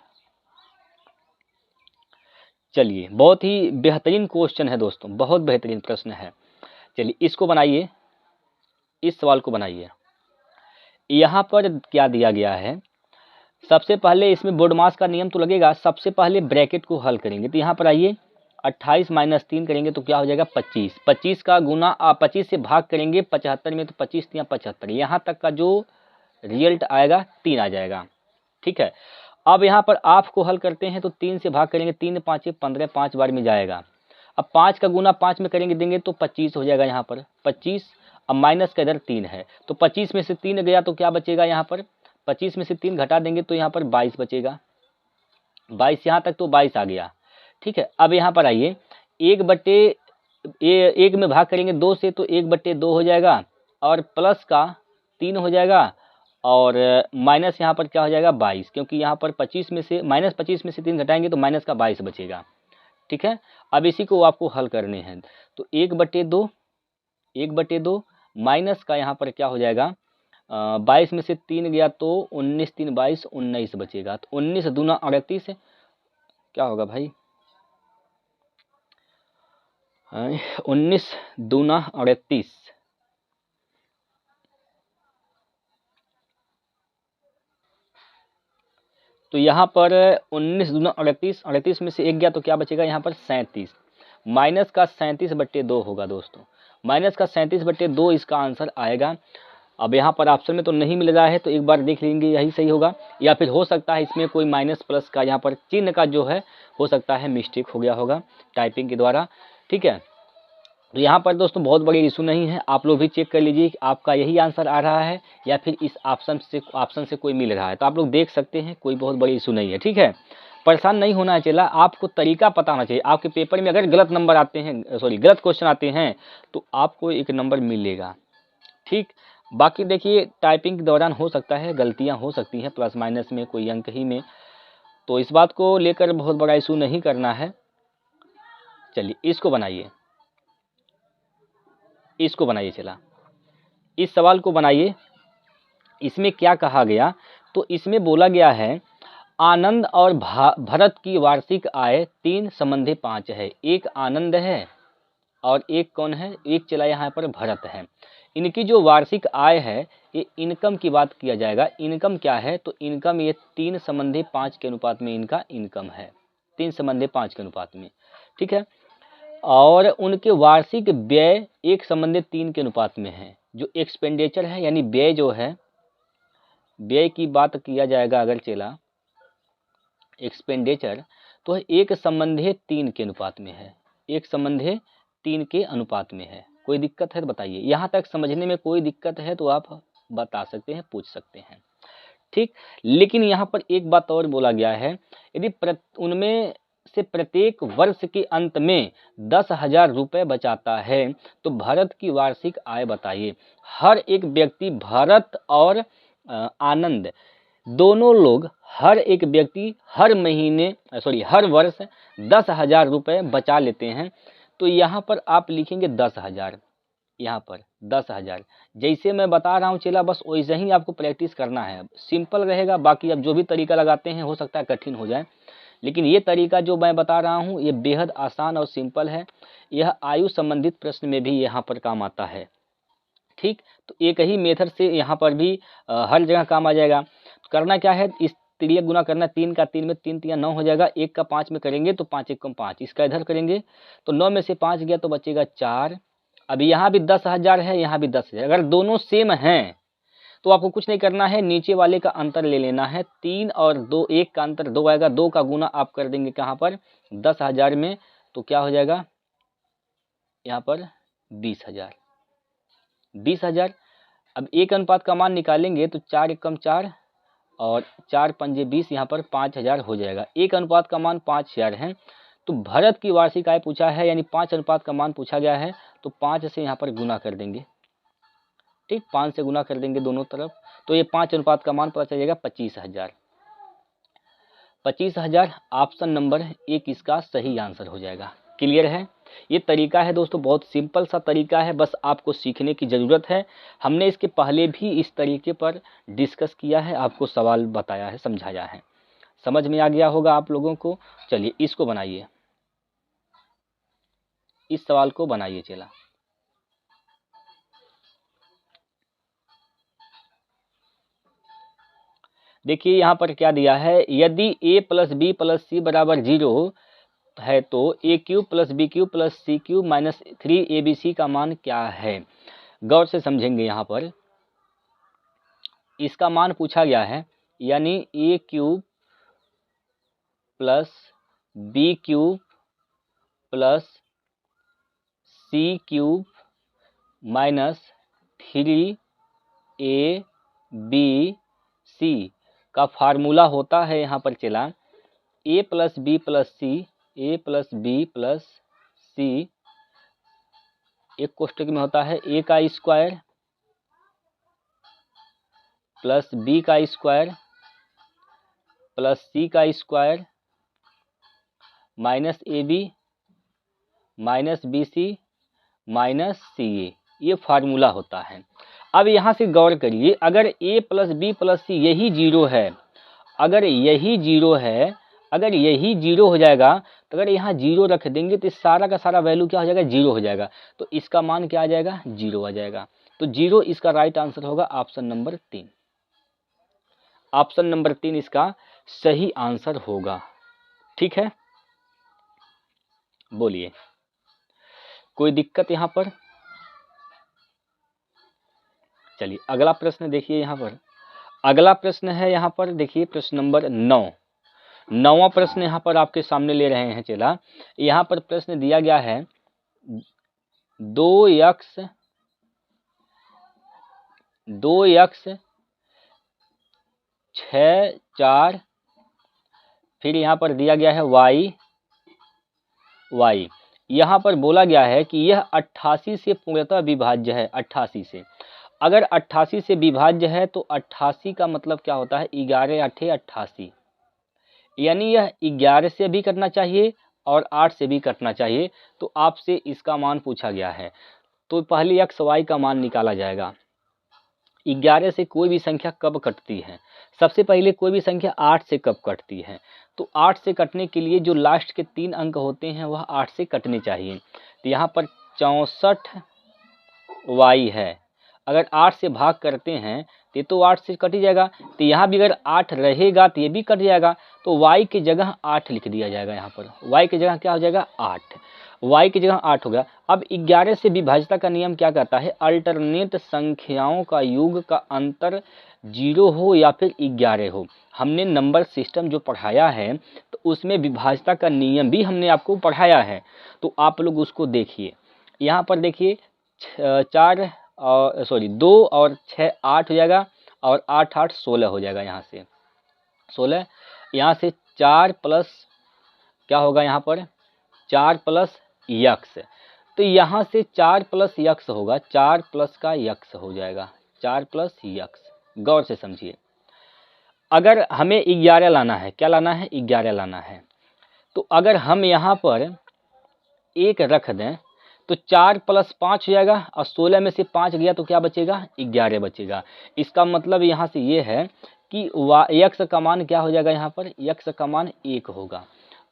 चलिए बहुत ही बेहतरीन क्वेश्चन है दोस्तों, बहुत बेहतरीन प्रश्न है। चलिए इसको बनाइए, इस सवाल को बनाइए। यहाँ पर क्या दिया गया है, सबसे पहले इसमें बोर्ड मास का नियम तो लगेगा, सबसे पहले ब्रैकेट को हल करेंगे, तो यहाँ पर आइए 28 - 3 करेंगे तो क्या हो जाएगा 25, 25 का गुना 25 से भाग करेंगे 75 में, तो 25 या 75, यहाँ तक का जो रिजल्ट आएगा 3 आ जाएगा, ठीक है। अब यहाँ पर आप को हल करते हैं तो 3 से भाग करेंगे, 3 5 15, 5 बार में जाएगा। अब 5 का गुना 5 में करेंगे देंगे तो 25 हो जाएगा यहाँ पर 25। अब माइनस का इधर 3 है, तो 25 में से 3 गया तो क्या बचेगा यहाँ पर, 25 में से 3 घटा देंगे तो यहाँ पर 22 बचेगा, 22 यहाँ तक तो 22 आ गया, ठीक है। अब यहाँ पर आइए 1 में भाग करेंगे 2 से तो 1/2 हो जाएगा, और प्लस का 3 हो जाएगा, और माइनस यहाँ पर क्या हो जाएगा 22, क्योंकि यहाँ पर 25 में से -25 में से 3 घटाएंगे तो माइनस का 22 बचेगा, ठीक है। अब इसी को आपको हल करने हैं, तो 1/2 माइनस का यहाँ पर क्या हो जाएगा 22 में से 3 गया तो 19 3 22 19 बचेगा, तो 19 दूना 38 क्या होगा भाई, 19 दूना 38, तो यहाँ पर 19 दूना 38, 38 में से 1 गया तो क्या बचेगा यहाँ पर 37, माइनस का 37/2 होगा दोस्तों, माइनस का 37/2 इसका आंसर आएगा। अब यहाँ पर ऑप्शन में तो नहीं मिल रहा है तो एक बार देख लेंगे यही सही होगा, या फिर हो सकता है इसमें कोई माइनस प्लस का यहाँ पर चिन्ह का जो है हो सकता है मिस्टेक हो गया होगा टाइपिंग के द्वारा। ठीक है, तो यहाँ पर दोस्तों बहुत बड़ी इशू नहीं है, आप लोग भी चेक कर लीजिए कि आपका यही आंसर आ रहा है या फिर इस ऑप्शन से कोई मिल रहा है, तो आप लोग देख सकते हैं, कोई बहुत बड़ी इशू नहीं है। ठीक है, परेशान नहीं होना है चला, आपको तरीका पता होना चाहिए। आपके पेपर में अगर गलत नंबर आते हैं, सॉरी गलत क्वेश्चन आते हैं तो आपको 1 नंबर मिलेगा। ठीक, बाकी देखिए टाइपिंग के दौरान हो सकता है गलतियां हो सकती हैं, प्लस माइनस में कोई अंक ही में, तो इस बात को लेकर बहुत बड़ा इशू नहीं करना है। चलिए इसको बनाइए, इसको बनाइए, चला इस सवाल को बनाइए। इसमें क्या कहा गया, तो इसमें बोला गया है आनंद और भरत की वार्षिक आय 3 संबंधी 5 है। एक आनंद है और एक कौन है, एक चला यहाँ पर भरत है। इनकी जो वार्षिक आय है, ये इनकम की बात किया जाएगा। इनकम क्या है, तो इनकम ये 3 संबंधी 5 के अनुपात में इनका इनकम है, 3 संबंधी 5 के अनुपात में। ठीक है, और उनके वार्षिक व्यय 1 संबंधी 3 के अनुपात में है। जो एक्सपेंडिचर है यानी व्यय जो है, व्यय की बात किया जाएगा अगर चला एक्सपेंडिचर, तो 1 संबंधी 3 के अनुपात में है, 1 संबंधी 3 के अनुपात में है। कोई दिक्कत है तो बताइए, यहाँ तक समझने में कोई दिक्कत है तो आप बता सकते हैं, पूछ सकते हैं। ठीक, लेकिन यहाँ पर एक बात और बोला गया है, यदि उनमें से प्रत्येक वर्ष के अंत में 10,000 रुपये बचाता है तो भरत की वार्षिक आय बताइए। हर एक व्यक्ति, भरत और आनंद दोनों लोग, हर एक व्यक्ति हर महीने हर वर्ष 10,000 रुपये बचा लेते हैं। तो यहाँ पर आप लिखेंगे 10,000, यहाँ पर 10,000 जैसे मैं बता रहा हूँ चला, बस वैसे ही आपको प्रैक्टिस करना है, सिंपल रहेगा। बाकी अब जो भी तरीका लगाते हैं हो सकता है कठिन हो जाए, लेकिन ये तरीका जो मैं बता रहा हूँ ये बेहद आसान और सिंपल है। यह आयु संबंधित प्रश्न में भी यहाँ पर काम आता है। ठीक, तो एक ही मेथड से यहाँ पर भी हर जगह काम आ जाएगा। करना क्या है, इस तिर्यक गुना करना, 3 का 3 में 3 3 9 हो जाएगा, 1 का 5 में करेंगे तो 5 1 5, इसका इधर करेंगे तो 9 में से 5 गया तो बचेगा 4। अभी यहाँ भी 10,000 है, यहाँ भी 10,000, अगर दोनों सेम हैं तो आपको कुछ नहीं करना है, नीचे वाले का अंतर ले लेना है। 3 और 2, 1 का अंतर 2 आएगा, 2 का गुना आप कर देंगे कहाँ पर 10,000 में, तो क्या हो जाएगा यहाँ पर 20,000, 20,000। अब 1 अनुपात का मान निकालेंगे तो 4 1 4 और 4 पंजे 20, यहाँ पर 5,000 हो जाएगा। 1 अनुपात का मान 5,000 है, तो भरत की वार्षिक आय पूछा है यानी 5 अनुपात का मान पूछा गया है, तो 5 से यहाँ पर गुना कर देंगे। ठीक, 5 से गुना कर देंगे दोनों तरफ, तो ये 5 अनुपात का मान पता चलेगा 25,000। 25,000 ऑप्शन नंबर 1 इसका सही आंसर हो जाएगा। क्लियर है, ये तरीका है दोस्तों, बहुत सिंपल सा तरीका है, बस आपको सीखने की ज़रूरत है। हमने इसके पहले भी इस तरीके पर डिस्कस किया है, आपको सवाल बताया है, समझाया है, समझ में आ गया होगा आप लोगों को। चलिए इसको बनाइए, इस सवाल को बनाइए। चला देखिए यहाँ पर क्या दिया है, यदि a + b + c = 0 है तो a³ + b³ + c³ - 3abc का मान क्या है। गौर से समझेंगे, यहाँ पर इसका मान पूछा गया है, यानी a³ + b³ + c³ - 3abc का फार्मूला होता है यहाँ पर चला a + b + c, a + b + c, एक कोष्ठक में होता है a का स्क्वायर प्लस b का स्क्वायर प्लस c का square minus ab minus bc minus ca, ये फार्मूला होता है। अब यहाँ से गौर करिए, अगर a + b + c यही 0 है, अगर यही 0 है, अगर यही 0 हो जाएगा, तो अगर यहाँ 0 रख देंगे तो सारा का सारा वैल्यू क्या हो जाएगा, 0 हो जाएगा, तो इसका मान क्या आ जाएगा, 0 आ जाएगा। तो 0 इसका राइट आंसर होगा ऑप्शन नंबर 3। ऑप्शन नंबर 3 इसका सही आंसर होगा। ठीक है, बोलिए, कोई दिक्कत यहाँ पर? चलिए अगला प्रश्न देखिए, यहाँ पर अगला प्रश्न है, यहाँ पर देखिए प्रश्न नंबर 9। 9वां प्रश्न यहाँ पर आपके सामने ले रहे हैं चला। यहाँ पर प्रश्न दिया गया है 2x 6 4, फिर यहाँ पर दिया गया है y। यहाँ पर बोला गया है कि यह 88 से पूर्णतः विभाज्य है। 88 से, अगर 88 से विभाज्य है तो 88 का मतलब क्या होता है? 11 8 88, यानी यह 11 से भी कटना चाहिए और 8 से भी कटना चाहिए। तो आपसे इसका मान पूछा गया है, तो पहले x y का मान निकाला जाएगा। 11 से कोई भी संख्या कब कटती है? सबसे पहले कोई भी संख्या 8 से कब कटती है? तो 8 से कटने के लिए जो लास्ट के 3 अंक होते हैं वह 8 से कटने चाहिए। तो यहाँ पर 64y है, अगर 8 से भाग करते हैं तो ये तो 8 से कट ही जाएगा। तो यहाँ भी अगर 8 रहेगा तो ये भी कट जाएगा, तो y की जगह 8 लिख दिया जाएगा। यहाँ पर y की जगह क्या हो जाएगा? 8। y की जगह 8 हो गया। अब 11 से विभाज्यता का नियम क्या कहता है? अल्टरनेट संख्याओं का योग का अंतर 0 हो या फिर 11 हो। हमने नंबर सिस्टम जो पढ़ाया है तो उसमें विभाज्यता का नियम भी हमने आपको पढ़ाया है, तो आप लोग उसको देखिए। यहाँ पर देखिए 2 और 6 8 हो जाएगा, और 8 8 16 हो जाएगा। यहाँ से 16, यहाँ से 4 प्लस क्या होगा? यहाँ पर 4 प्लस यक्स, तो यहाँ से 4 प्लस यक्स होगा, 4 प्लस का यक्स हो जाएगा, 4 प्लस यक्स। गौर से समझिए, अगर हमें 11 लाना है, क्या लाना है? 11 लाना है। तो अगर हम यहाँ पर 1 रख दें तो 4 प्लस 5 हो जाएगा, और 16 में से 5 गया तो क्या बचेगा? 11 बचेगा। इसका मतलब यहाँ से ये है कि यक्स का मान क्या हो जाएगा? यहाँ पर यक्स का मान 1 होगा।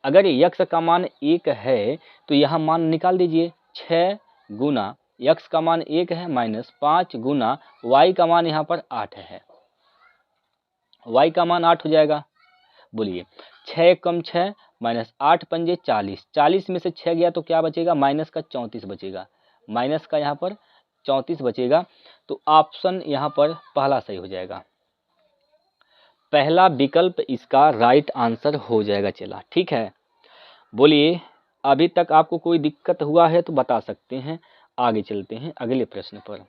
अगर यक्स का मान 1 है तो यहाँ मान निकाल दीजिए, 6 गुना यक्स का मान 1 है माइनस 5 गुना वाई का मान यहाँ पर 8 है, वाई का मान 8 हो जाएगा। बोलिए, 6 कम 6 माइनस 8 पंजे 40, 40 में से 6 गया तो क्या बचेगा? माइनस का 34 बचेगा, माइनस का यहाँ पर 34 बचेगा। तो ऑप्शन यहाँ पर पहला सही हो जाएगा, पहला विकल्प इसका राइट आंसर हो जाएगा। चला ठीक है, बोलिए, अभी तक आपको कोई दिक्कत हुआ है तो बता सकते हैं। आगे चलते हैं अगले प्रश्न पर।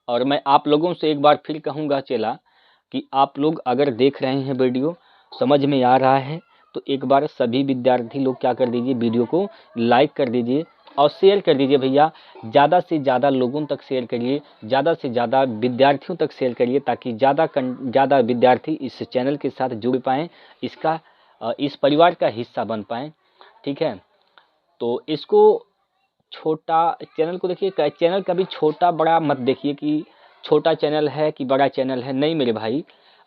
और मैं आप लोगों से एक बार फिर कहूँगा चला कि आप लोग अगर देख रहे हैं वीडियो समझ में आ रहा है तो एक बार सभी विद्यार्थी लोग क्या कर दीजिए, वीडियो को लाइक कर दीजिए और शेयर कर दीजिए। भैया ज़्यादा से ज़्यादा लोगों तक शेयर करिए, ज़्यादा से ज़्यादा विद्यार्थियों तक शेयर करिए, ताकि ज़्यादा विद्यार्थी इस चैनल के साथ जुड़ पाएँ, इस परिवार का हिस्सा बन पाएँ। ठीक है, तो इसको छोटा चैनल को देखिए, चैनल कभी छोटा बड़ा मत देखिए कि छोटा चैनल है कि बड़ा चैनल है। नहीं मेरे भाई,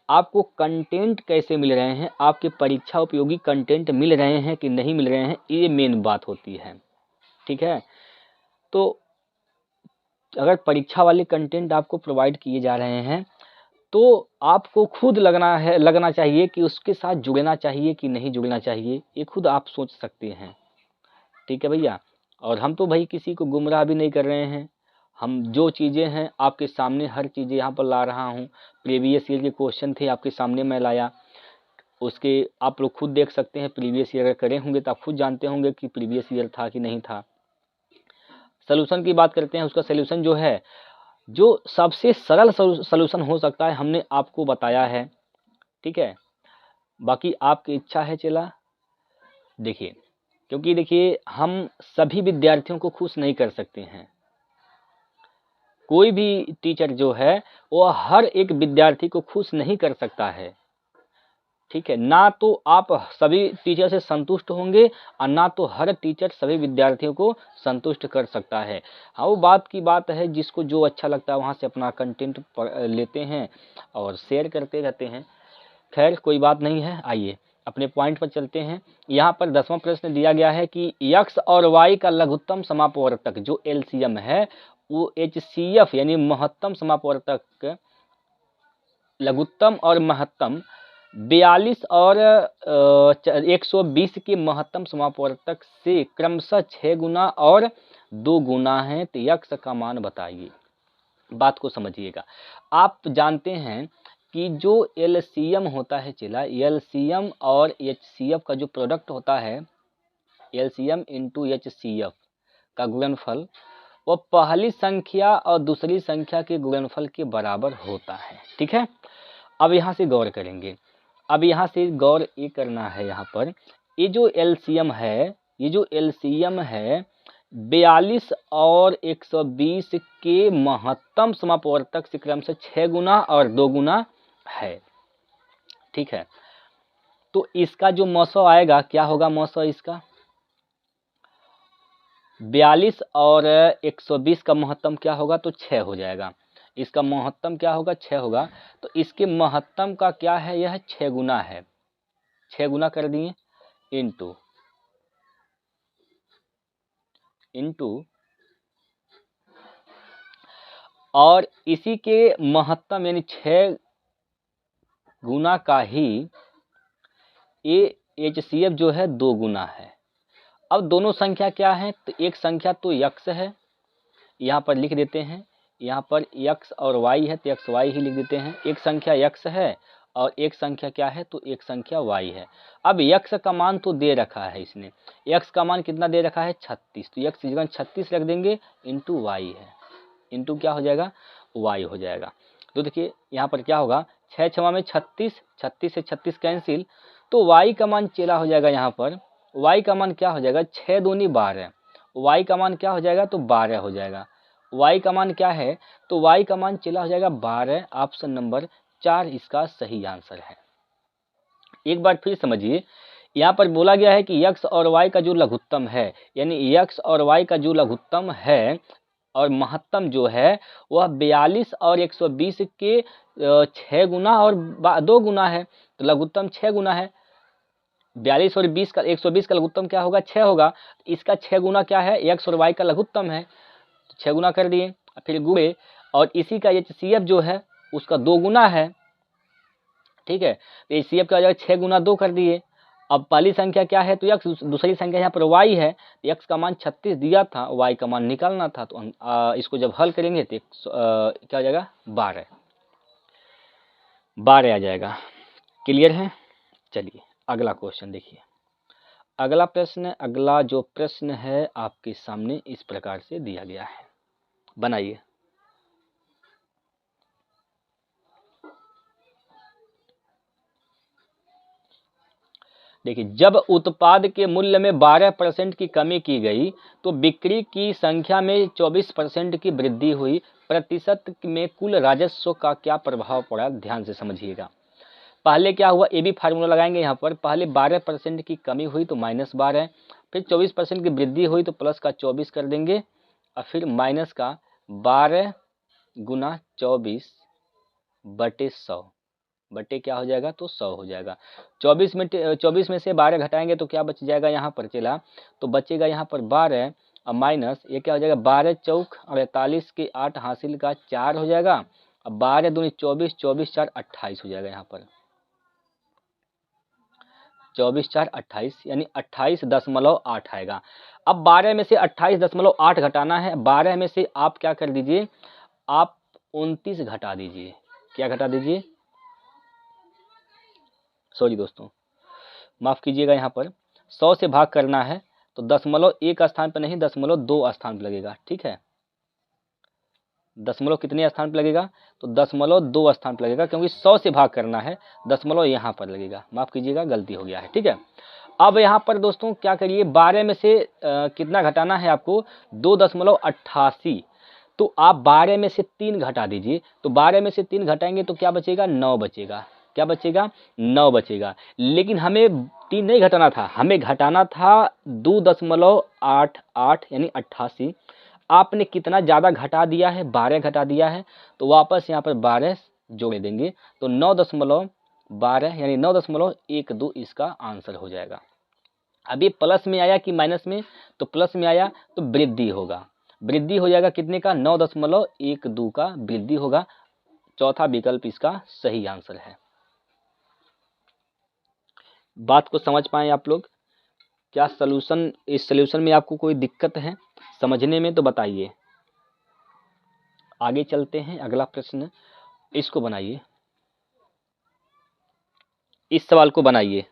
आपको कंटेंट कैसे मिल रहे हैं, आपके परीक्षा उपयोगी कंटेंट मिल रहे हैं कि नहीं मिल रहे हैं, ये मेन बात होती है। ठीक है, तो अगर परीक्षा वाले कंटेंट आपको प्रोवाइड किए जा रहे हैं तो आपको खुद लगना चाहिए कि उसके साथ जुड़ना चाहिए कि नहीं जुड़ना चाहिए, ये खुद आप सोच सकते हैं। ठीक है भैया, और हम तो भाई किसी को गुमराह भी नहीं कर रहे हैं। हम जो चीज़ें हैं आपके सामने हर चीज़ें यहाँ पर ला रहा हूँ। प्रीवियस ईयर के क्वेश्चन थे आपके सामने मैं लाया, उसके आप लोग खुद देख सकते हैं। प्रीवियस ईयर अगर करे होंगे तो आप खुद जानते होंगे कि प्रीवियस ईयर था कि नहीं था। सलूशन की बात करते हैं, उसका सलूशन जो है, जो सबसे सरल सलूशन हो सकता है हमने आपको बताया है। ठीक है, बाकी आपकी इच्छा है चला देखिए, क्योंकि देखिए हम सभी विद्यार्थियों को खुश नहीं कर सकते हैं। कोई भी टीचर जो है वो हर एक विद्यार्थी को खुश नहीं कर सकता है। ठीक है, ना तो आप सभी टीचर से संतुष्ट होंगे और ना तो हर टीचर सभी विद्यार्थियों को संतुष्ट कर सकता है। हाँ, वो बात की बात है, जिसको जो अच्छा लगता है वहाँ से अपना कंटेंट लेते हैं और शेयर करते रहते हैं। खैर कोई बात नहीं है, आइए अपने पॉइंट पर चलते हैं। यहाँ पर 10वां प्रश्न दिया गया है कि x और y का लघुत्तम समापवर्तक जो LCM है वो HCF यानी महत्तम समापवर्तक लघुत्तम और महत्तम 42 और 120 के महत्तम समापवर्तक से क्रमशः 6 गुना और 2 गुना है, तो यक्ष का मान बताइए। बात को समझिएगा। आप जानते हैं कि जो एलसीएम होता है चला, एलसीएम और एचसीएफ का जो प्रोडक्ट होता है, एलसीएम इंटू एचसीएफ का गुणनफल, वो पहली संख्या और दूसरी संख्या के गुणनफल के बराबर होता है। ठीक है, अब यहाँ से गौर करेंगे। अब यहाँ से गौर ये करना है, यहाँ पर ये जो एलसीएम है, ये जो एलसीएम है 42 और 120 के महत्तम समापवर्तक से क्रम से 6 गुना और 2 गुना है। ठीक है, तो इसका जो मौसो आएगा, क्या होगा मौसो इसका? 42 और 120 का महत्तम क्या होगा? तो 6 हो जाएगा। इसका महत्तम क्या होगा? 6 होगा। तो इसके महत्तम का क्या है? यह 6 गुना है। 6 गुना कर दिए इंटू और इसी के महत्तम यानी 6 गुना का ही ये एचसीएफ जो है 2 गुना है। अब दोनों संख्या क्या है? तो एक संख्या तो यक्स है, यहाँ पर लिख देते हैं, यहाँ पर यक्स और वाई है तो एक्स वाई ही लिख देते हैं। एक संख्या यक्स है और एक संख्या क्या है? तो एक संख्या वाई है। अब यक्स का मान तो दे रखा है इसने, यक्स का मान कितना दे रखा है? 36, तो यक्स की जगह 36 रख देंगे, इंटू वाई है, इंटू क्या हो जाएगा? वाई हो जाएगा। तो देखिए यहाँ पर क्या होगा, 6 छवा में 36, 36 से 36 कैंसिल, तो वाई का मान चेला हो जाएगा। यहाँ पर वाई का मान क्या हो जाएगा? 6 दूनी 12, वाई का मान क्या हो जाएगा? तो 12 हो जाएगा। वाई का मान क्या है? तो वाई का मान चला हो जाएगा 12। ऑप्शन नंबर 4 इसका सही आंसर है। एक बार फिर समझिए, यहाँ पर बोला गया है कि यक्स और वाई का जो लघुत्तम है, यानी यक्स और वाई का जो लघुत्तम है और महत्तम जो है वह 42 और 120 के 6 गुना और 2 गुना है। तो लघुत्तम 6 गुना है। 42 और 20 का 120 का लघुत्तम क्या होगा? 6 होगा। इसका 6 गुना क्या है? एक्स और वाई का लघुत्तम है, 6 गुना कर दिए, फिर गुणे, और इसी का एचसीएफ जो है उसका 2 गुना है। ठीक है, तो एचसीएफ का 6 गुना 2 कर दिए। अब पहली संख्या क्या है? तो यक्स, दूसरी संख्या यहाँ पर वाई है। यक्स का मान 36 दिया था, वाई का मान निकालना था, तो इसको जब हल करेंगे तो क्या हो जाएगा? 12 आ जाएगा। क्लियर है? चलिए अगला क्वेश्चन देखिए। अगला जो प्रश्न है आपके सामने इस प्रकार से दिया गया है, बनाइए। देखिए, जब उत्पाद के मूल्य में 12% की कमी की गई तो बिक्री की संख्या में 24% की वृद्धि हुई, प्रतिशत में कुल राजस्व का क्या प्रभाव पड़ा? ध्यान से समझिएगा। पहले क्या हुआ? ये भी फार्मूला लगाएंगे यहाँ पर। पहले 12% की कमी हुई तो -12, फिर 24% की वृद्धि हुई तो प्लस का 24 कर देंगे, और फिर माइनस का 12 गुना 24 बटे 100 बटे क्या हो जाएगा? तो 100 हो जाएगा। 24 में से 12 घटाएंगे तो क्या बच जाएगा? यहाँ पर चला तो बचेगा यहाँ पर 12 और माइनस ये क्या हो जाएगा? 12 चौक 48 के 8 हासिल का 4 हो जाएगा। अब 12 दूनी 24, 24 4 28 हो जाएगा। यहाँ पर 24 4 28 यानी 28.8 आएगा। अब 12 में से 28.8 घटाना है। 12 में से आप क्या कर दीजिए? आप 29 घटा दीजिए। क्या घटा दीजिए? सॉरी दोस्तों, माफ़ कीजिएगा, यहाँ पर 100 से भाग करना है तो 0.1 स्थान पर नहीं, 0.2 स्थान पर लगेगा। ठीक है, दशमलव कितने स्थान पर लगेगा? तो 0.2 स्थान पर लगेगा, क्योंकि 100 से भाग करना है, दशमलव यहाँ पर लगेगा। माफ़ कीजिएगा, गलती हो गया है। ठीक है, अब यहाँ पर दोस्तों क्या करिए? 12 में से कितना घटाना है आपको? 2.88। तो आप 12 में से 3 घटा दीजिए। तो 12 में से 3 घटाएंगे तो क्या बचेगा? 9 बचेगा। क्या बचेगा? 9 बचेगा। लेकिन हमें 3 नहीं घटाना था, हमें घटाना था 2.88 यानी 88। आपने कितना ज़्यादा घटा दिया है? 12 घटा दिया है, तो वापस यहाँ पर 12 जोड़ देंगे तो 9.12 यानी 9.12 इसका आंसर हो जाएगा। अभी प्लस में आया कि माइनस में? तो प्लस में आया तो वृद्धि होगा। वृद्धि हो जाएगा कितने का? 9.12 का वृद्धि होगा। चौथा विकल्प इसका सही आंसर है। बात को समझ पाए आप लोग? क्या सलूशन, इस सलूशन में आपको कोई दिक्कत है समझने में तो बताइए। आगे चलते हैं, अगला प्रश्न इसको बनाइए, इस सवाल को बनाइए।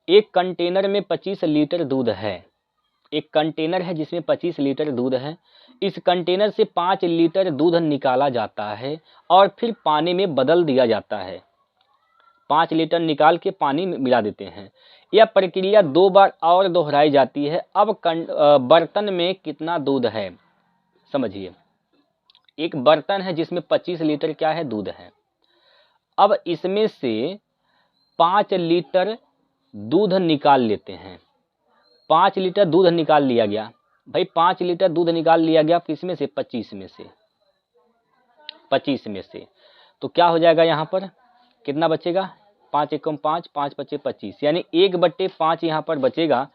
एक कंटेनर में 25 लीटर दूध है। एक कंटेनर है जिसमें 25 लीटर दूध है। इस कंटेनर से 5 लीटर दूध निकाला जाता है और फिर पानी में बदल दिया जाता है। 5 लीटर निकाल के पानी में मिला देते हैं। यह प्रक्रिया 2 बार और दोहराई जाती है। अब बर्तन में कितना दूध है? समझिए, एक बर्तन है जिसमें 25 लीटर क्या है, दूध है। अब इसमें से 5 लीटर दूध निकाल लेते हैं। 5 लीटर दूध निकाल लिया गया। भाई 5 लीटर दूध निकाल लिया गया किसमें से? 25 में से। 25 में से तो क्या हो जाएगा यहाँ पर? कितना बचेगा? 5 एकम 5, 5 बचे 25, यानी 1/5 यहाँ पर बचेगा।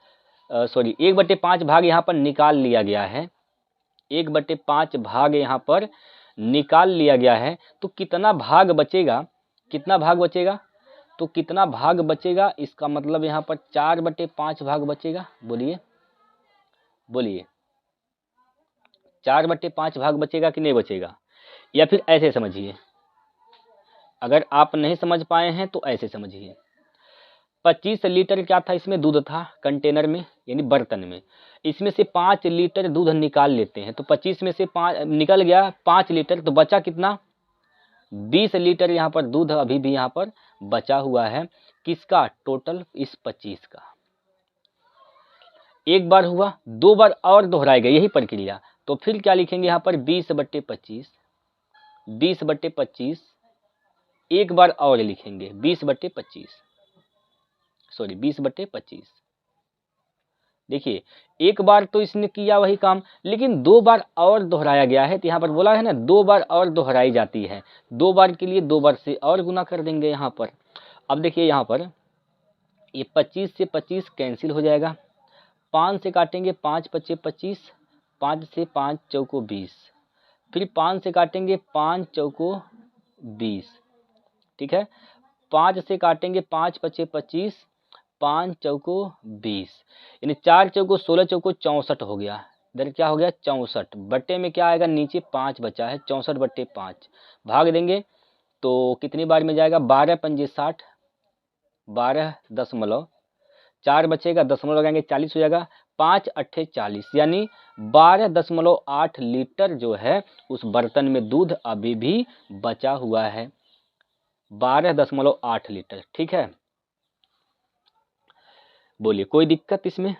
सॉरी, 1/5 भाग यहाँ पर निकाल लिया गया है। 1/5 भाग यहाँ पर निकाल लिया गया है। तो कितना भाग बचेगा? कितना भाग बचेगा? तो कितना भाग बचेगा? इसका मतलब यहाँ पर 4/5 भाग बचेगा। बोलिए बोलिए, 4/5 भाग बचेगा कि नहीं बचेगा? या फिर ऐसे समझिए, अगर आप नहीं समझ पाए हैं तो ऐसे समझिए। 25 लीटर क्या था इसमें? दूध था कंटेनर में, यानी बर्तन में। इसमें से 5 लीटर दूध निकाल लेते हैं। तो 25 में से 5 निकल गया, 5 लीटर, तो बचा कितना? 20 लीटर यहाँ पर दूध अभी भी यहाँ पर बचा हुआ है। किसका? टोटल इस 25 का। एक बार हुआ, 2 बार और दोहराएगा यही प्रक्रिया। तो फिर क्या लिखेंगे यहाँ पर? 20/25, 20/25, एक बार और लिखेंगे 20/25, सॉरी 20/25। देखिए, एक बार तो इसने किया वही काम, लेकिन 2 बार और दोहराया गया है। तो यहाँ पर बोला है ना 2 बार और दोहराई जाती है। 2 बार के लिए 2 बार से और गुना कर देंगे यहाँ पर। अब देखिए यहाँ पर ये 25 से 25 कैंसिल हो जाएगा। 5 से काटेंगे 5 बचे 25, 5 से 5 चौको 20, फिर 5 से काटेंगे 5 चौको 20, ठीक है। 5 से काटेंगे 5 बचे 25, 5 चौको 20, यानी 4 चौको 16 चौको 64 हो गया। इधर क्या हो गया? 64 बट्टे में क्या आएगा? नीचे 5 बचा है, 64/5 भाग देंगे तो कितनी बार में जाएगा? 12 पंजे 60, 12.4 बचेगा, दशमलव लगाएंगे 40 हो जाएगा, 5 अट्ठे 40, यानी 12.8 लीटर जो है उस बर्तन में दूध अभी भी बचा हुआ है। 12.8 लीटर, ठीक है। बोलिए, कोई दिक्कत इसमें?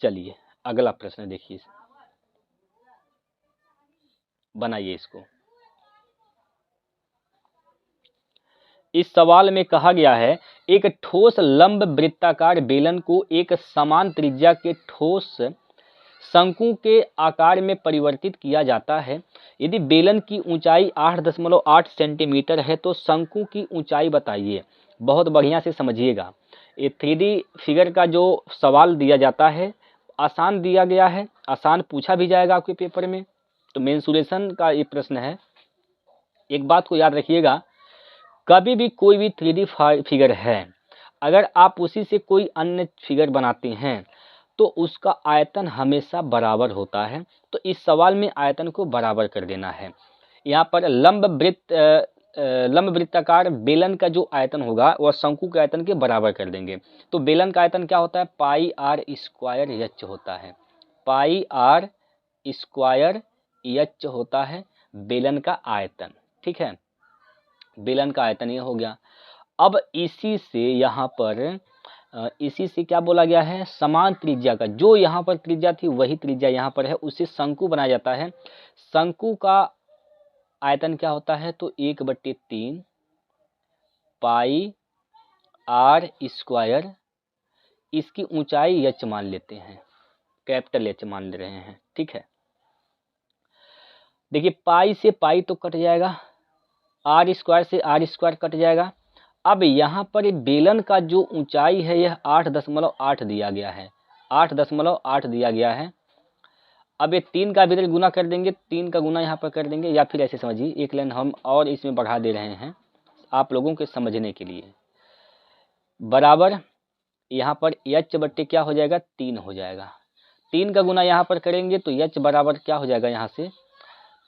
चलिए अगला प्रश्न देखिए, बनाइए इसको। इस सवाल में कहा गया है एक ठोस लंब वृत्ताकार बेलन को एक समान त्रिज्या के ठोस शंकु के आकार में परिवर्तित किया जाता है। यदि बेलन की ऊंचाई 8.8 सेंटीमीटर है तो शंकु की ऊंचाई बताइए। बहुत बढ़िया से समझिएगा। ये 3D फिगर का जो सवाल दिया जाता है आसान दिया गया है, आसान पूछा भी जाएगा आपके पेपर में। तो मेंसुरेशन का ये प्रश्न है। एक बात को याद रखिएगा, कभी भी कोई भी 3D फिगर है, अगर आप उसी से कोई अन्य फिगर बनाते हैं तो उसका आयतन हमेशा बराबर होता है। तो इस सवाल में आयतन को बराबर कर देना है। यहाँ पर लंब वृत्ताकार बेलन का जो आयतन होगा वह शंकु के आयतन के बराबर कर देंगे। तो बेलन का आयतन क्या होता है? पाई आर स्क्वायर एच होता है। पाई आर स्क्वायर एच होता है बेलन का आयतन, ठीक है। बेलन का आयतन ये हो गया। अब इसी से यहाँ पर इसी से क्या बोला गया है? समान त्रिज्या का, जो यहाँ पर त्रिज्या थी वही त्रिज्या यहाँ पर है, उससे शंकु बनाया जाता है। शंकु का आयतन क्या होता है? तो 1/3 पाई आर स्क्वायर, इसकी ऊंचाई एच मान लेते हैं, कैपिटल एच मान ले रहे हैं, ठीक है। देखिए पाई से पाई तो कट जाएगा, आर स्क्वायर से आर स्क्वायर कट जाएगा। अब यहाँ पर बेलन का जो ऊंचाई है यह 8.8 दिया गया है, 8.8 दिया गया है। अब ये 3 का भी इधर गुना कर देंगे, 3 का गुना यहाँ पर कर देंगे, या फिर ऐसे समझिए एक लाइन हम और इसमें बढ़ा दे रहे हैं आप लोगों के समझने के लिए, बराबर यहाँ पर एच बट्टे क्या हो जाएगा 3 हो जाएगा। 3 का गुना यहाँ पर करेंगे तो एच बराबर क्या हो जाएगा यहाँ से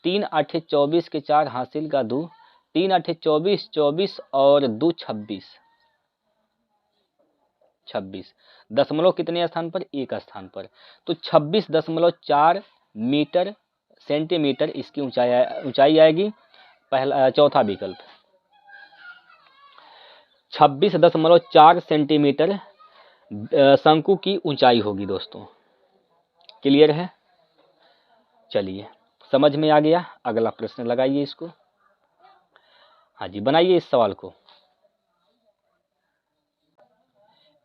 3 8 24 के 4 हासिल का 2, 3 8 24, 24 और 2 26, 26 दशमलव कितने स्थान पर एक स्थान पर, तो 26.4 मीटर सेंटीमीटर इसकी ऊंचाई आएगी। पहला चौथा विकल्प 26.4 सेंटीमीटर शंकु की ऊंचाई होगी दोस्तों। क्लियर है? चलिए समझ में आ गया। अगला प्रश्न लगाइए इसको। हाँ जी, बनाइए इस सवाल को।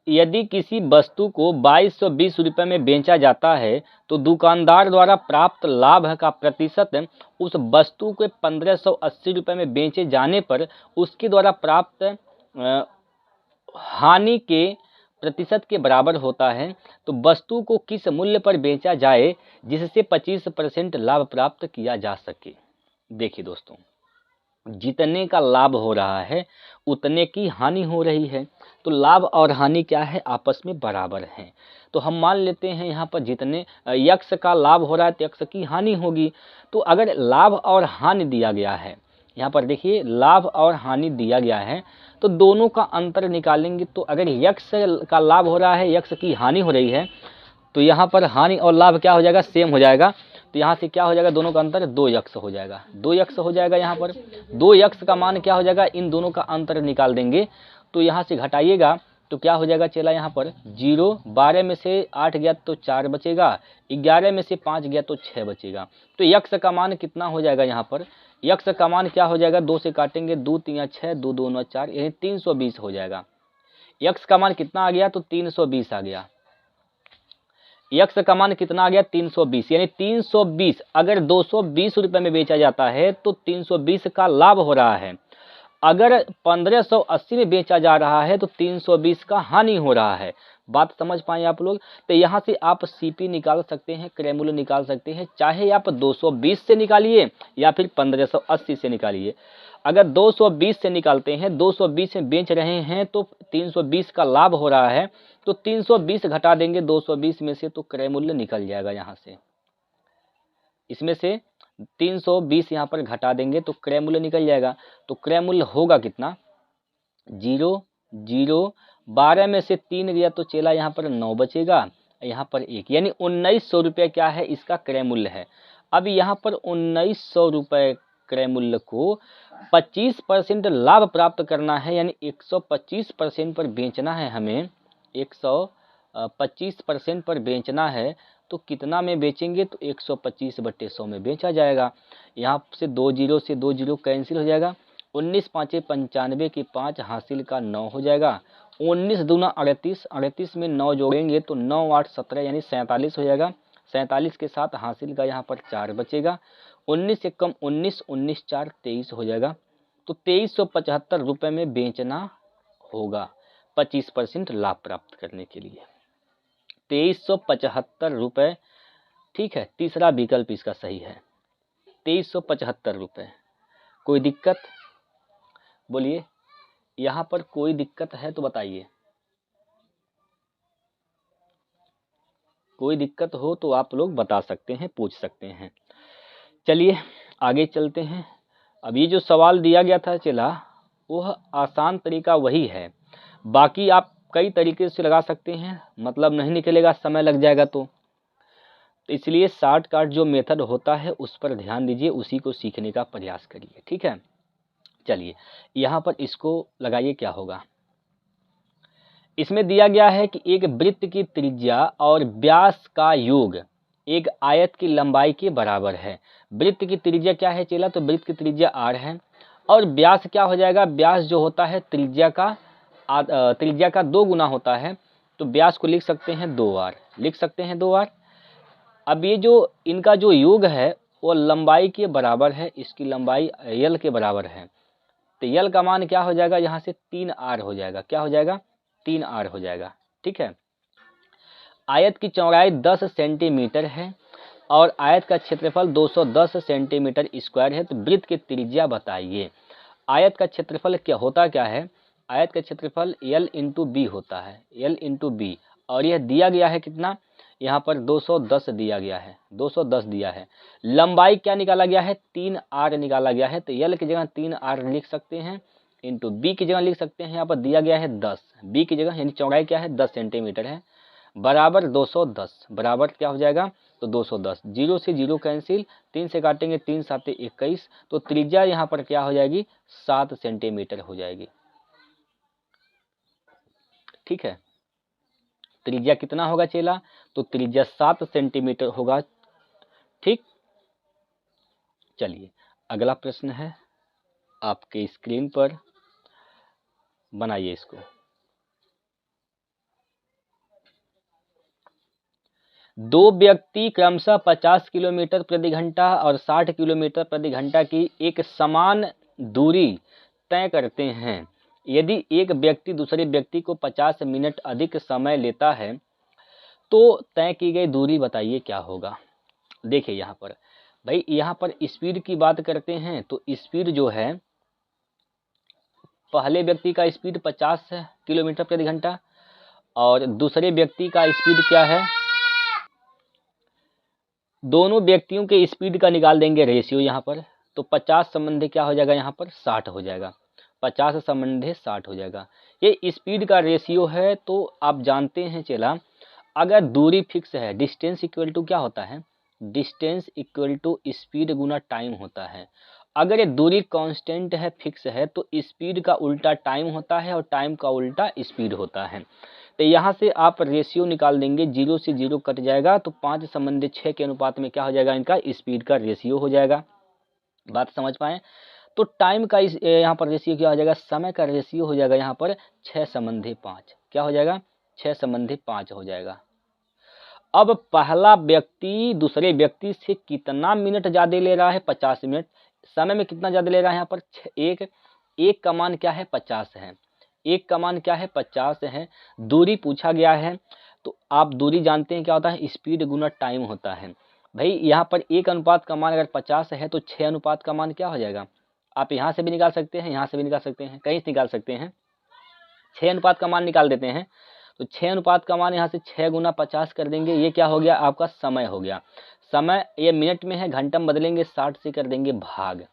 यदि किसी वस्तु को 2220 रुपये में बेचा जाता है तो दुकानदार द्वारा प्राप्त लाभ का प्रतिशत उस वस्तु के 1580 रुपये में बेचे जाने पर उसके द्वारा प्राप्त हानि के प्रतिशत के बराबर होता है, तो वस्तु को किस मूल्य पर बेचा जाए जिससे 25% लाभ प्राप्त किया जा सके। देखिए दोस्तों, जितने का लाभ हो रहा है उतने की हानि हो रही है, तो लाभ और हानि क्या है आपस में बराबर हैं। तो हम मान लेते हैं यहाँ पर जितने यक्ष का लाभ हो रहा है तो यक्ष की हानि होगी। तो अगर लाभ और हानि दिया गया है, यहाँ पर देखिए लाभ और हानि दिया गया है, तो दोनों का अंतर निकालेंगे। तो अगर यक्ष का लाभ हो रहा है यक्ष की हानि हो रही है, तो यहाँ पर हानि और लाभ क्या हो जाएगा सेम हो जाएगा। तो यहाँ से क्या हो जाएगा दोनों का अंतर 2 यक्ष हो जाएगा, 2 यक्ष हो जाएगा। यहाँ पर 2 यक्ष का मान क्या हो जाएगा, इन दोनों का अंतर निकाल देंगे। तो यहाँ से घटाइएगा तो क्या हो जाएगा चला यहाँ पर 0, 12 में से 8 गया तो 4 बचेगा, 11 में से 5 गया तो 6 बचेगा। तो यक्ष का मान कितना हो जाएगा, यहाँ पर यक्ष का मान क्या हो जाएगा, 2 से काटेंगे 2 3 6, 2 2 9 4, यानी 320 हो जाएगा। यक्ष का मान कितना आ गया, तो 320 आ गया। यक्ष का मान कितना आ गया 320, यानी 320 अगर 220 रुपये में बेचा जाता है तो 320 का लाभ हो रहा है। अगर 1580 में बेचा जा रहा है तो 320 का हानि हो रहा है। बात समझ पाए आप लोग? तो यहाँ से आप सीपी निकाल सकते हैं, क्रय मूल्य निकाल सकते हैं, चाहे आप 220 से निकालिए या फिर 1580 से निकालिए। अगर 220 से निकालते हैं, 220 में बेच रहे हैं तो 320 का लाभ हो रहा है, तो 320 घटा देंगे 220 में से, तो क्रय मूल्य निकल जाएगा। यहाँ से इसमें से 320 यहाँ पर घटा देंगे तो क्रय मूल्य निकल जाएगा। तो क्रय मूल्य होगा कितना, 0 0, 12 में से 3 गया तो चला यहाँ पर 9 बचेगा, यहाँ पर 1, यानी 1900 रुपये क्या है इसका क्रय मूल्य है। अब यहाँ पर 1900 रुपये क्रय मूल्य को 25% लाभ प्राप्त करना है, यानी 125% पर बेचना है हमें, 125% पर बेचना है। तो कितना में बेचेंगे, तो 125/100 में बेचा जाएगा। यहाँ से 2 0 से 2 0 कैंसिल हो जाएगा, 19 5 95 के 5 हासिल का 9 हो जाएगा, 19 दूना 38, 38 में 9 जोड़ेंगे तो 9 8 17 यानी 47 हो जाएगा। 47 के साथ हासिल का यहाँ पर 4 बचेगा, 19 से कम 19, 19 4 23 हो जाएगा। तो 2375 रुपये में बेचना होगा 25% लाभ प्राप्त करने के लिए, 2375 रुपये। ठीक है, तीसरा विकल्प इसका सही है, 2375 रुपये। कोई दिक्कत बोलिए, यहाँ पर कोई दिक्कत है तो बताइए, कोई दिक्कत हो तो आप लोग बता सकते हैं, पूछ सकते हैं। चलिए आगे चलते हैं। अब ये जो सवाल दिया गया था चला, वह आसान तरीका वही है, बाकी आप कई तरीके से लगा सकते हैं, मतलब नहीं निकलेगा, समय लग जाएगा। तो इसलिए शॉर्टकट जो मेथड होता है उस पर ध्यान दीजिए, उसी को सीखने का प्रयास करिए। ठीक है, चलिए यहाँ पर इसको लगाइए, क्या होगा। इसमें दिया गया है कि एक वृत्त की त्रिज्या और व्यास का योग एक आयत की लंबाई के बराबर है। वृत्त की त्रिज्या क्या है चेला, तो वृत्त की त्रिज्या r है, और व्यास क्या हो जाएगा, व्यास जो होता है त्रिज्या का 2 गुना होता है, तो व्यास को लिख सकते हैं 2r, लिख सकते हैं 2r। अब ये जो इनका जो योग है वो लंबाई के बराबर है, इसकी लंबाई l के बराबर है, तो l का मान क्या हो जाएगा, यहाँ से 3r हो जाएगा, क्या हो जाएगा 3r हो जाएगा। ठीक है, आयत की चौड़ाई 10 सेंटीमीटर है और आयत का क्षेत्रफल 210 सेंटीमीटर स्क्वायर है। तो वृत्त की त्रिज्या बताइए। आयत का क्षेत्रफल क्या होता क्या है? आयत का क्षेत्रफल L इंटू बी होता है, L इंटू बी। और यह दिया गया है कितना? यहाँ पर 210 दिया गया है, 210 दिया है। लंबाई क्या निकाला गया है? 3r निकाला गया है। तो L की जगह 3r लिख सकते हैं, इंटू बी की जगह लिख सकते हैं। यहाँ पर दिया गया है 10, बी की जगह, यानी चौड़ाई क्या है? 10 सेंटीमीटर है, बराबर 210, बराबर क्या हो जाएगा? तो 210, 0 से 0 कैंसिल, 3 से काटेंगे, 3 7 21। तो त्रिज्या यहाँ पर क्या हो जाएगी? 7 सेंटीमीटर हो जाएगी। ठीक है, त्रिज्या कितना होगा चेला? तो त्रिज्या 7 सेंटीमीटर होगा। ठीक, चलिए अगला प्रश्न है आपके स्क्रीन पर, बनाइए इसको। दो व्यक्ति क्रमशः 50 किलोमीटर प्रति घंटा और 60 किलोमीटर प्रति घंटा की एक समान दूरी तय करते हैं। यदि एक व्यक्ति दूसरे व्यक्ति को 50 मिनट अधिक समय लेता है तो तय की गई दूरी बताइए क्या होगा। देखिए यहाँ पर भाई, यहाँ पर स्पीड की बात करते हैं तो स्पीड जो है, पहले व्यक्ति का स्पीड 50 किलोमीटर प्रति घंटा और दूसरे व्यक्ति का स्पीड क्या है? दोनों व्यक्तियों के स्पीड का निकाल देंगे रेशियो यहाँ पर। तो 50 संबंधी क्या हो जाएगा? यहाँ पर 60 हो जाएगा, 50 संबंधी 60 हो जाएगा। ये स्पीड का रेशियो है। तो आप जानते हैं चला, अगर दूरी फिक्स है, डिस्टेंस इक्वल टू क्या होता है? डिस्टेंस इक्वल टू स्पीड गुना टाइम होता है। अगर ये दूरी कांस्टेंट है, फिक्स है, तो स्पीड का उल्टा टाइम होता है और टाइम का उल्टा स्पीड होता है। तो यहाँ से आप रेशियो निकाल देंगे, 0 से 0 कट जाएगा, तो 5 संबंधी 6 के अनुपात में क्या हो जाएगा? इनका स्पीड का रेशियो हो जाएगा। बात समझ पाए? तो टाइम का यहाँ पर रेशियो क्या हो जाएगा? समय का रेशियो हो जाएगा यहाँ पर 6 संबंधी 5। क्या हो जाएगा? 6 संबंधी 5 हो जाएगा। अब पहला व्यक्ति दूसरे व्यक्ति से कितना मिनट ज़्यादा ले रहा है? 50 मिनट। समय में कितना ज़्यादा ले रहा है यहाँ पर? एक का मान क्या है? 50 है। एक का मान क्या है? 50 है। दूरी पूछा गया है, तो आप दूरी जानते हैं क्या होता है? स्पीड गुना टाइम होता है। भाई यहाँ पर 1 अनुपात का मान अगर 50 है तो 6 अनुपात का मान क्या हो जाएगा? आप यहाँ से भी निकाल सकते हैं, यहाँ से भी निकाल सकते हैं, कहीं से निकाल सकते हैं। 6 अनुपात का मान निकाल देते हैं। तो 6 अनुपात का मान यहाँ से 6 गुना 50 कर देंगे। ये क्या हो गया? आपका समय हो गया। समय ये मिनट में है, घंटा में बदलेंगे, 60 से कर देंगे भाग।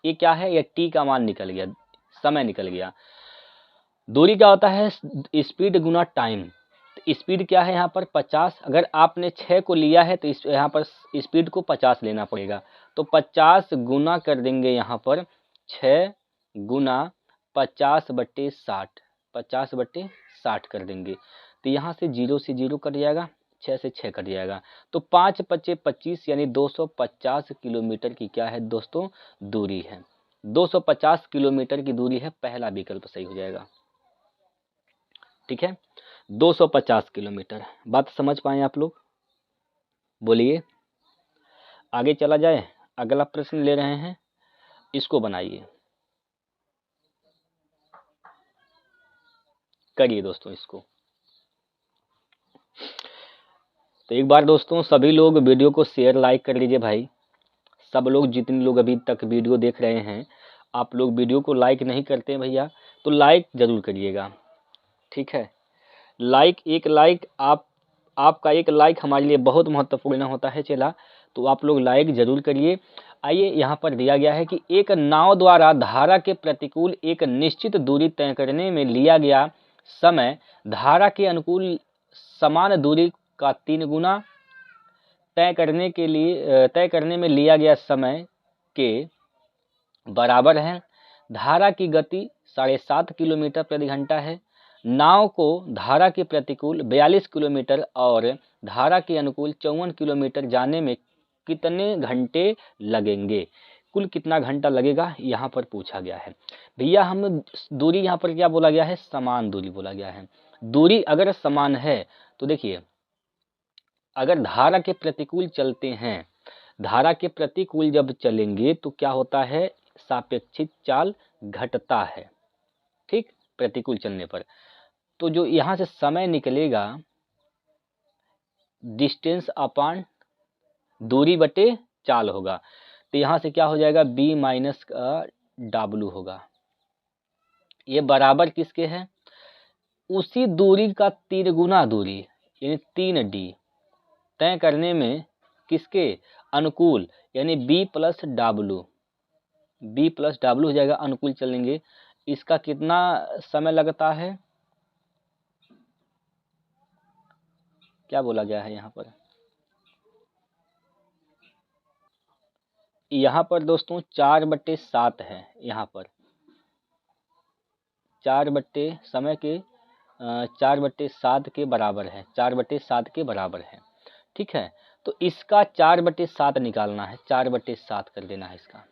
ये क्या है? ये टी का मान निकल गया, समय निकल गया। दूरी क्या होता है? स्पीड गुना टाइम। तो स्पीड क्या है यहाँ पर? 50। अगर आपने 6 को लिया है तो यहाँ पर स्पीड को 50 लेना पड़ेगा। तो 50 गुना कर देंगे यहाँ पर 6 गुना 50/60, 50/60 कर देंगे। तो यहाँ से 0 से 0 कट जाएगा, 6 से 6 कट जाएगा। तो 5 × 25 यानी 250 किलोमीटर की क्या है दोस्तों? दूरी है। 250 किलोमीटर की दूरी है, पहला विकल्प सही हो जाएगा। ठीक है, 250 किलोमीटर। बात समझ पाए आप लोग? बोलिए, आगे चला जाए। अगला प्रश्न ले रहे हैं, इसको बनाइए, करिए दोस्तों इसको। तो एक बार दोस्तों सभी लोग वीडियो को शेयर लाइक कर लीजिए भाई। सब लोग, जितने लोग अभी तक वीडियो देख रहे हैं, आप लोग वीडियो को लाइक नहीं करते हैं भैया, तो लाइक जरूर करिएगा। ठीक है, एक लाइक आपका एक लाइक हमारे लिए बहुत महत्वपूर्ण होता है चला, तो आप लोग लाइक जरूर करिए। आइए, यहाँ पर दिया गया है कि एक नाव द्वारा धारा के प्रतिकूल एक निश्चित दूरी तय करने में लिया गया समय धारा के अनुकूल समान दूरी का 3 गुना तय करने में लिया गया समय के बराबर है। धारा की गति 7.5 किलोमीटर प्रति घंटा है। नाव को धारा के प्रतिकूल 42 किलोमीटर और धारा के अनुकूल 54 किलोमीटर जाने में कितने घंटे लगेंगे? कुल कितना घंटा लगेगा यहाँ पर पूछा गया है। भैया हम दूरी यहाँ पर क्या बोला गया है? समान दूरी बोला गया है। दूरी अगर समान है तो देखिए, अगर धारा के प्रतिकूल चलते हैं, धारा के प्रतिकूल जब चलेंगे तो क्या होता है? सापेक्षिक चाल घटता है। ठीक, प्रतिकूल चलने पर। तो जो यहाँ से समय निकलेगा, डिस्टेंस अपॉन दूरी बटे चाल होगा। तो यहाँ से क्या हो जाएगा, b माइनस w होगा। ये बराबर किसके है, उसी दूरी का 3 गुना दूरी यानी 3d तय करने में किसके अनुकूल, यानी b प्लस डब्लू हो जाएगा, अनुकूल चलेंगे। इसका कितना समय लगता है, क्या बोला गया है यहाँ पर, यहाँ पर दोस्तों 4/7 है, यहाँ पर 4 समय के 4/7 के बराबर है, 4/7 के बराबर है। ठीक है, तो इसका 4/7 निकालना है, 4/7 कर देना है इसका।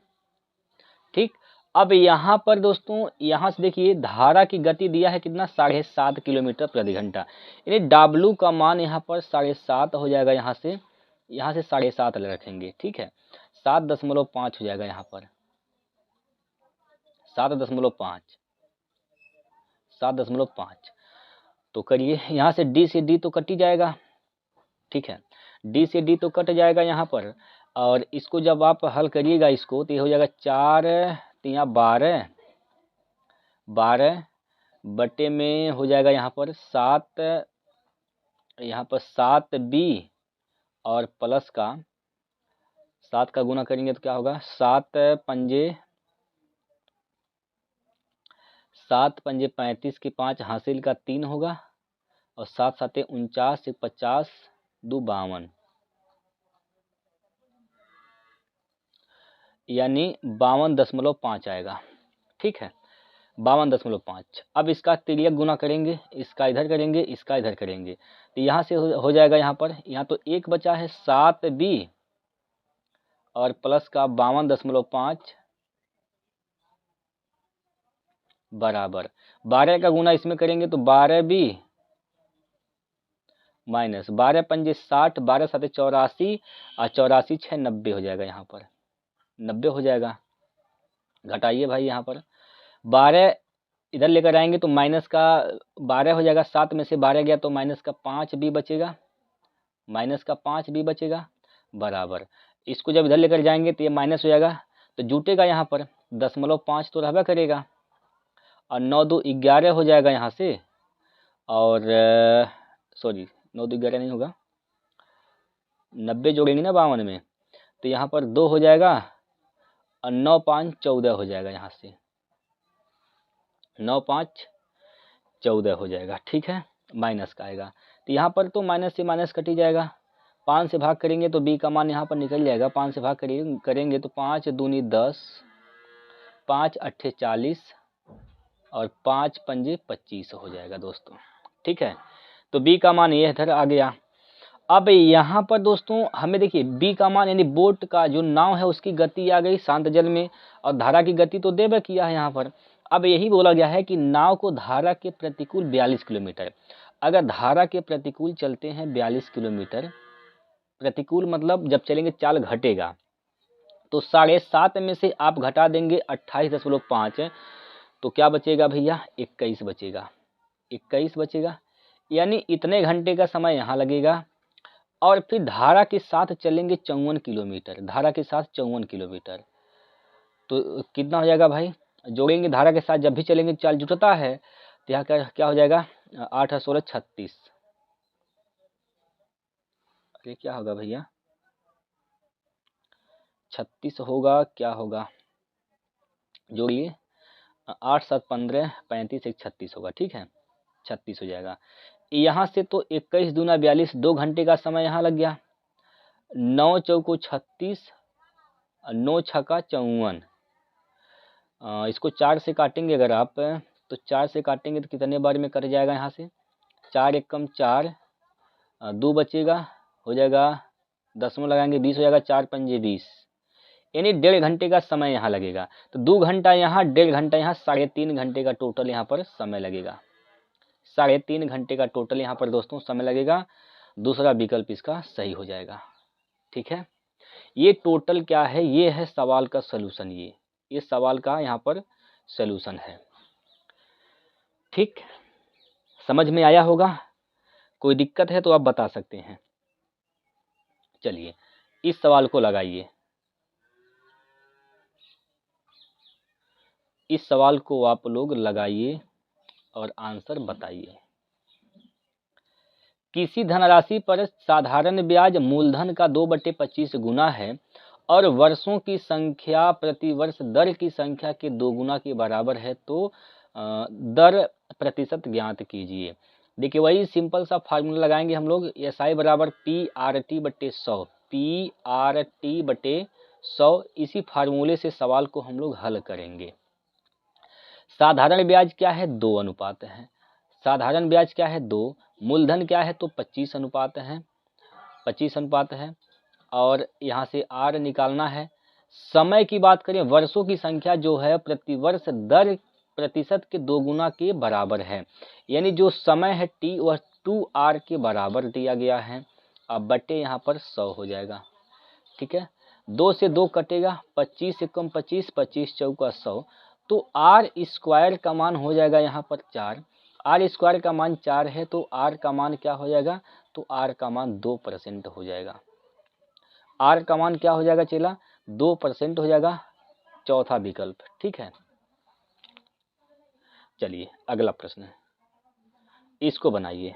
ठीक, अब यहाँ पर दोस्तों यहाँ से देखिए धारा की गति दिया है कितना, 7.5 किलोमीटर प्रति घंटा, यानी डब्लू का मान यहाँ पर 7.5 हो जाएगा। यहाँ से 7.5 रखेंगे। ठीक है, 7.5 हो जाएगा यहाँ पर, 7.5 7.5। तो करिए, यहाँ से डी से डी तो कट ही जाएगा। ठीक है, डी से डी तो कट जाएगा यहाँ पर, और इसको जब आप हल करिएगा इसको तो ये हो जाएगा 4 तिया 12 बटे में हो जाएगा यहाँ पर 7, यहाँ पर 7b और प्लस का 7 का गुना करेंगे तो क्या होगा, 7 पंजे 35 की 5 हासिल का 3 होगा, और 7 7 49 से 50 2 52, यानी 52.5 आएगा। ठीक है, 52.5। अब इसका तिर्यक गुना करेंगे, इसका इधर करेंगे, इसका इधर करेंगे, तो यहाँ से हो जाएगा यहाँ पर, यहाँ तो 1 बचा है 7b और प्लस का 52.5 बराबर 12 का गुना इसमें करेंगे तो 12b माइनस 12 पंजे 60, 12 7 84 और 84 6 90 हो जाएगा, यहाँ पर 90 हो जाएगा। घटाइए भाई, यहाँ पर 12 इधर लेकर आएंगे तो माइनस का 12 हो जाएगा, 7 में से 12 गया तो माइनस का 5b बचेगा, बराबर। इसको जब इधर लेकर जाएंगे तो ये माइनस हो जाएगा, तो जुटेगा यहाँ पर 0.5 तो रहबा करेगा, और 9 2 11 हो जाएगा यहाँ से, और सॉरी 9 2 11 नहीं होगा, 90 जोड़ेंगे ना 52 में, तो यहाँ पर 2 हो जाएगा, और 9 5 14 हो जाएगा, यहाँ से 9 5 14 हो जाएगा। ठीक है, माइनस का आएगा, तो यहाँ पर तो माइनस से माइनस कट ही जाएगा। 5 से भाग करेंगे तो b का मान यहाँ पर निकल जाएगा, 5 से भाग करेंगे तो 5 दूनी 10, 5 अट्ठे 40 और 5 पंजे 25 हो जाएगा दोस्तों। ठीक है, तो b का मान ये इधर आ गया। अब यहाँ पर दोस्तों हमें देखिए b का मान यानी बोट का जो नाव है उसकी गति आ गई शांत जल में, और धारा की गति तो देवे किया है यहाँ पर। अब यही बोला गया है कि नाव को धारा के प्रतिकूल 42 किलोमीटर, अगर धारा के प्रतिकूल चलते हैं 42 किलोमीटर, प्रतिकूल मतलब जब चलेंगे चाल घटेगा, तो 7.5 में से आप घटा देंगे 28.5, तो क्या बचेगा भैया, 21 बचेगा, 21 बचेगा, यानी इतने घंटे का समय यहाँ लगेगा। और फिर धारा के साथ चलेंगे 54 किलोमीटर, धारा के साथ 54 किलोमीटर, तो कितना हो जाएगा भाई, जोड़ेंगे धारा के साथ जब भी चलेंगे चाल जुटता है, तो यहाँ क्या हो जाएगा, 8 16 36, अरे क्या होगा भैया, 36 होगा, क्या होगा, जोड़िए 8 7 15 35 1 36 होगा। ठीक है, 36 हो जाएगा। यहाँ से तो 21 दूना 42, 2 घंटे का समय यहाँ लग गया, 9 चौको 36, 9 छक्का 54, इसको 4 से काटेंगे अगर आप, तो 4 से काटेंगे तो कितने बार में कट जाएगा, यहाँ से 4 एकम 4, 2 बचेगा, हो जाएगा 10 में लगाएंगे 20 हो जाएगा, 4 पंजे 20, यानी 1.5 घंटे का समय यहाँ लगेगा। तो 2 घंटा यहाँ, 1.5 घंटा यहाँ, 3.5 घंटे का टोटल यहाँ पर समय लगेगा, 3.5 घंटे का टोटल यहाँ पर दोस्तों समय लगेगा। दूसरा विकल्प इसका सही हो जाएगा। ठीक है, ये टोटल क्या है, ये है सवाल का सलूशन, ये सवाल का यहाँ पर सलूशन है। ठीक, समझ में आया होगा, कोई दिक्कत है तो आप बता सकते हैं। चलिए इस सवाल को लगाइए, इस सवाल को आप लोग लगाइए और आंसर बताइए। किसी धनराशि पर साधारण ब्याज मूलधन का 2/25 गुना है और वर्षों की संख्या प्रति वर्ष दर की संख्या के 2 गुना के बराबर है, तो दर प्रतिशत ज्ञात कीजिए। देखिए वही सिंपल सा फार्मूला लगाएंगे हम लोग, SI बराबर PRT/100, PRT/100। इसी फार्मूले से सवाल को हम लोग हल करेंगे। साधारण ब्याज क्या है, 2 अनुपात है। साधारण ब्याज क्या है, 2। मूलधन क्या है, तो 25 अनुपात है, 25 अनुपात है। और यहाँ से R निकालना है। समय की बात करें, वर्षों की संख्या जो है प्रतिवर्ष दर प्रतिशत के 2 गुना के बराबर है, यानी जो समय है T वह 2R के बराबर दिया गया है। अब बटे यहाँ पर 100 हो जाएगा, ठीक है। 2 से 2 कटेगा, 25 एकम 25, 25 चौका 100, तो R स्क्वायर का मान हो जाएगा यहाँ पर 4। R स्क्वायर का मान 4 है, तो R का मान क्या हो जाएगा, तो R का मान 2% हो जाएगा। R का मान क्या हो जाएगा चेला, 2% हो जाएगा, चौथा विकल्प, ठीक है। चलिए अगला प्रश्न है, इसको बनाइए।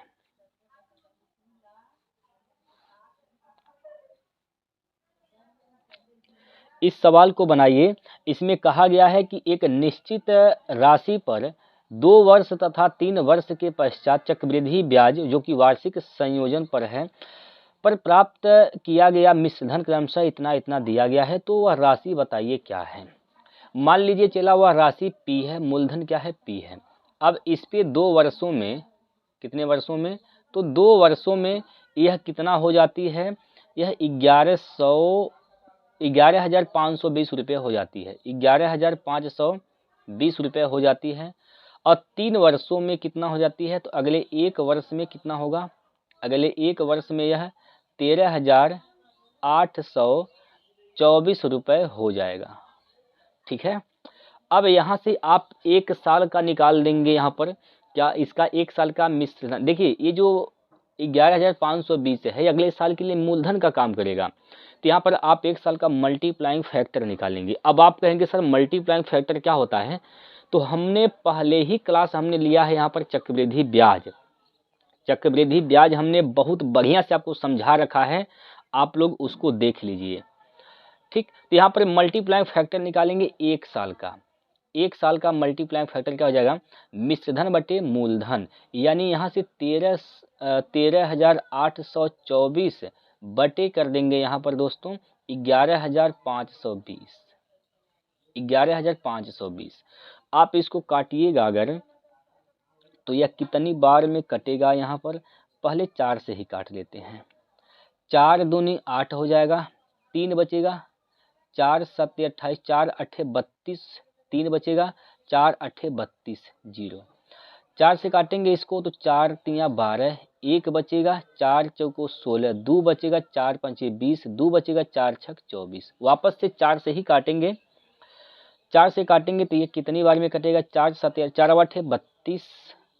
इस सवाल को बनाइए। इसमें कहा गया है कि एक निश्चित राशि पर 2 वर्ष तथा 3 वर्ष के पश्चात चक्रवृद्धि ब्याज जो कि वार्षिक संयोजन पर है, पर प्राप्त किया गया मिश्रधन क्रमशः इतना इतना दिया गया है, तो वह राशि बताइए क्या है। मान लीजिए चला वह राशि P है, मूलधन क्या है, P है। अब इस पे 2 वर्षों में, कितने वर्षों में, तो 2 वर्षों में यह कितना हो जाती है, यह 11,520 रुपये हो जाती है, 11,520 रुपये हो जाती है। और 3 वर्षों में कितना हो जाती है, तो अगले 1 वर्ष में कितना होगा, अगले 1 वर्ष में यह 13,824 रुपये हो जाएगा, ठीक है। अब यहाँ से आप 1 साल का निकाल देंगे। यहाँ पर क्या इसका 1 साल का मिश्रण, देखिए ये जो 11,520 है अगले साल के लिए मूलधन का काम करेगा, तो यहाँ पर आप 1 साल का मल्टीप्लाइंग फैक्टर निकालेंगे। अब आप कहेंगे सर मल्टीप्लाइंग फैक्टर क्या होता है, तो हमने पहले ही क्लास हमने लिया है यहाँ पर चक्रवृद्धि ब्याज। चक्रवृद्धि ब्याज हमने बहुत बढ़िया से आपको समझा रखा है, आप लोग उसको देख लीजिए, ठीक। तो यहाँ पर मल्टीप्लाइंग फैक्टर निकालेंगे 1 साल का। 1 साल का मल्टीप्लाइंग फैक्टर क्या हो जाएगा, मिश्रधन बटे मूलधन, यानी यहाँ से 13,824 बटे कर देंगे यहाँ पर दोस्तों 11,520, 11,520। आप इसको काटिएगा अगर, तो यह कितनी बार में कटेगा, यहाँ पर पहले 4 से ही काट लेते हैं। 4 दूनी 8 हो जाएगा, 3 बचेगा, 4 7 28, 4 8 32, 3 बचेगा, 4 8 32, 0। 4 से काटेंगे इसको तो 4 3 12, 1 बचेगा, 4 चौको 16, 2 बचेगा, 4 5 20, 2 बचेगा, 4 6 24। वापस से 4 से ही काटेंगे, 4 से काटेंगे तो ये कितनी बार में कटेगा, 4 7 4 8 32,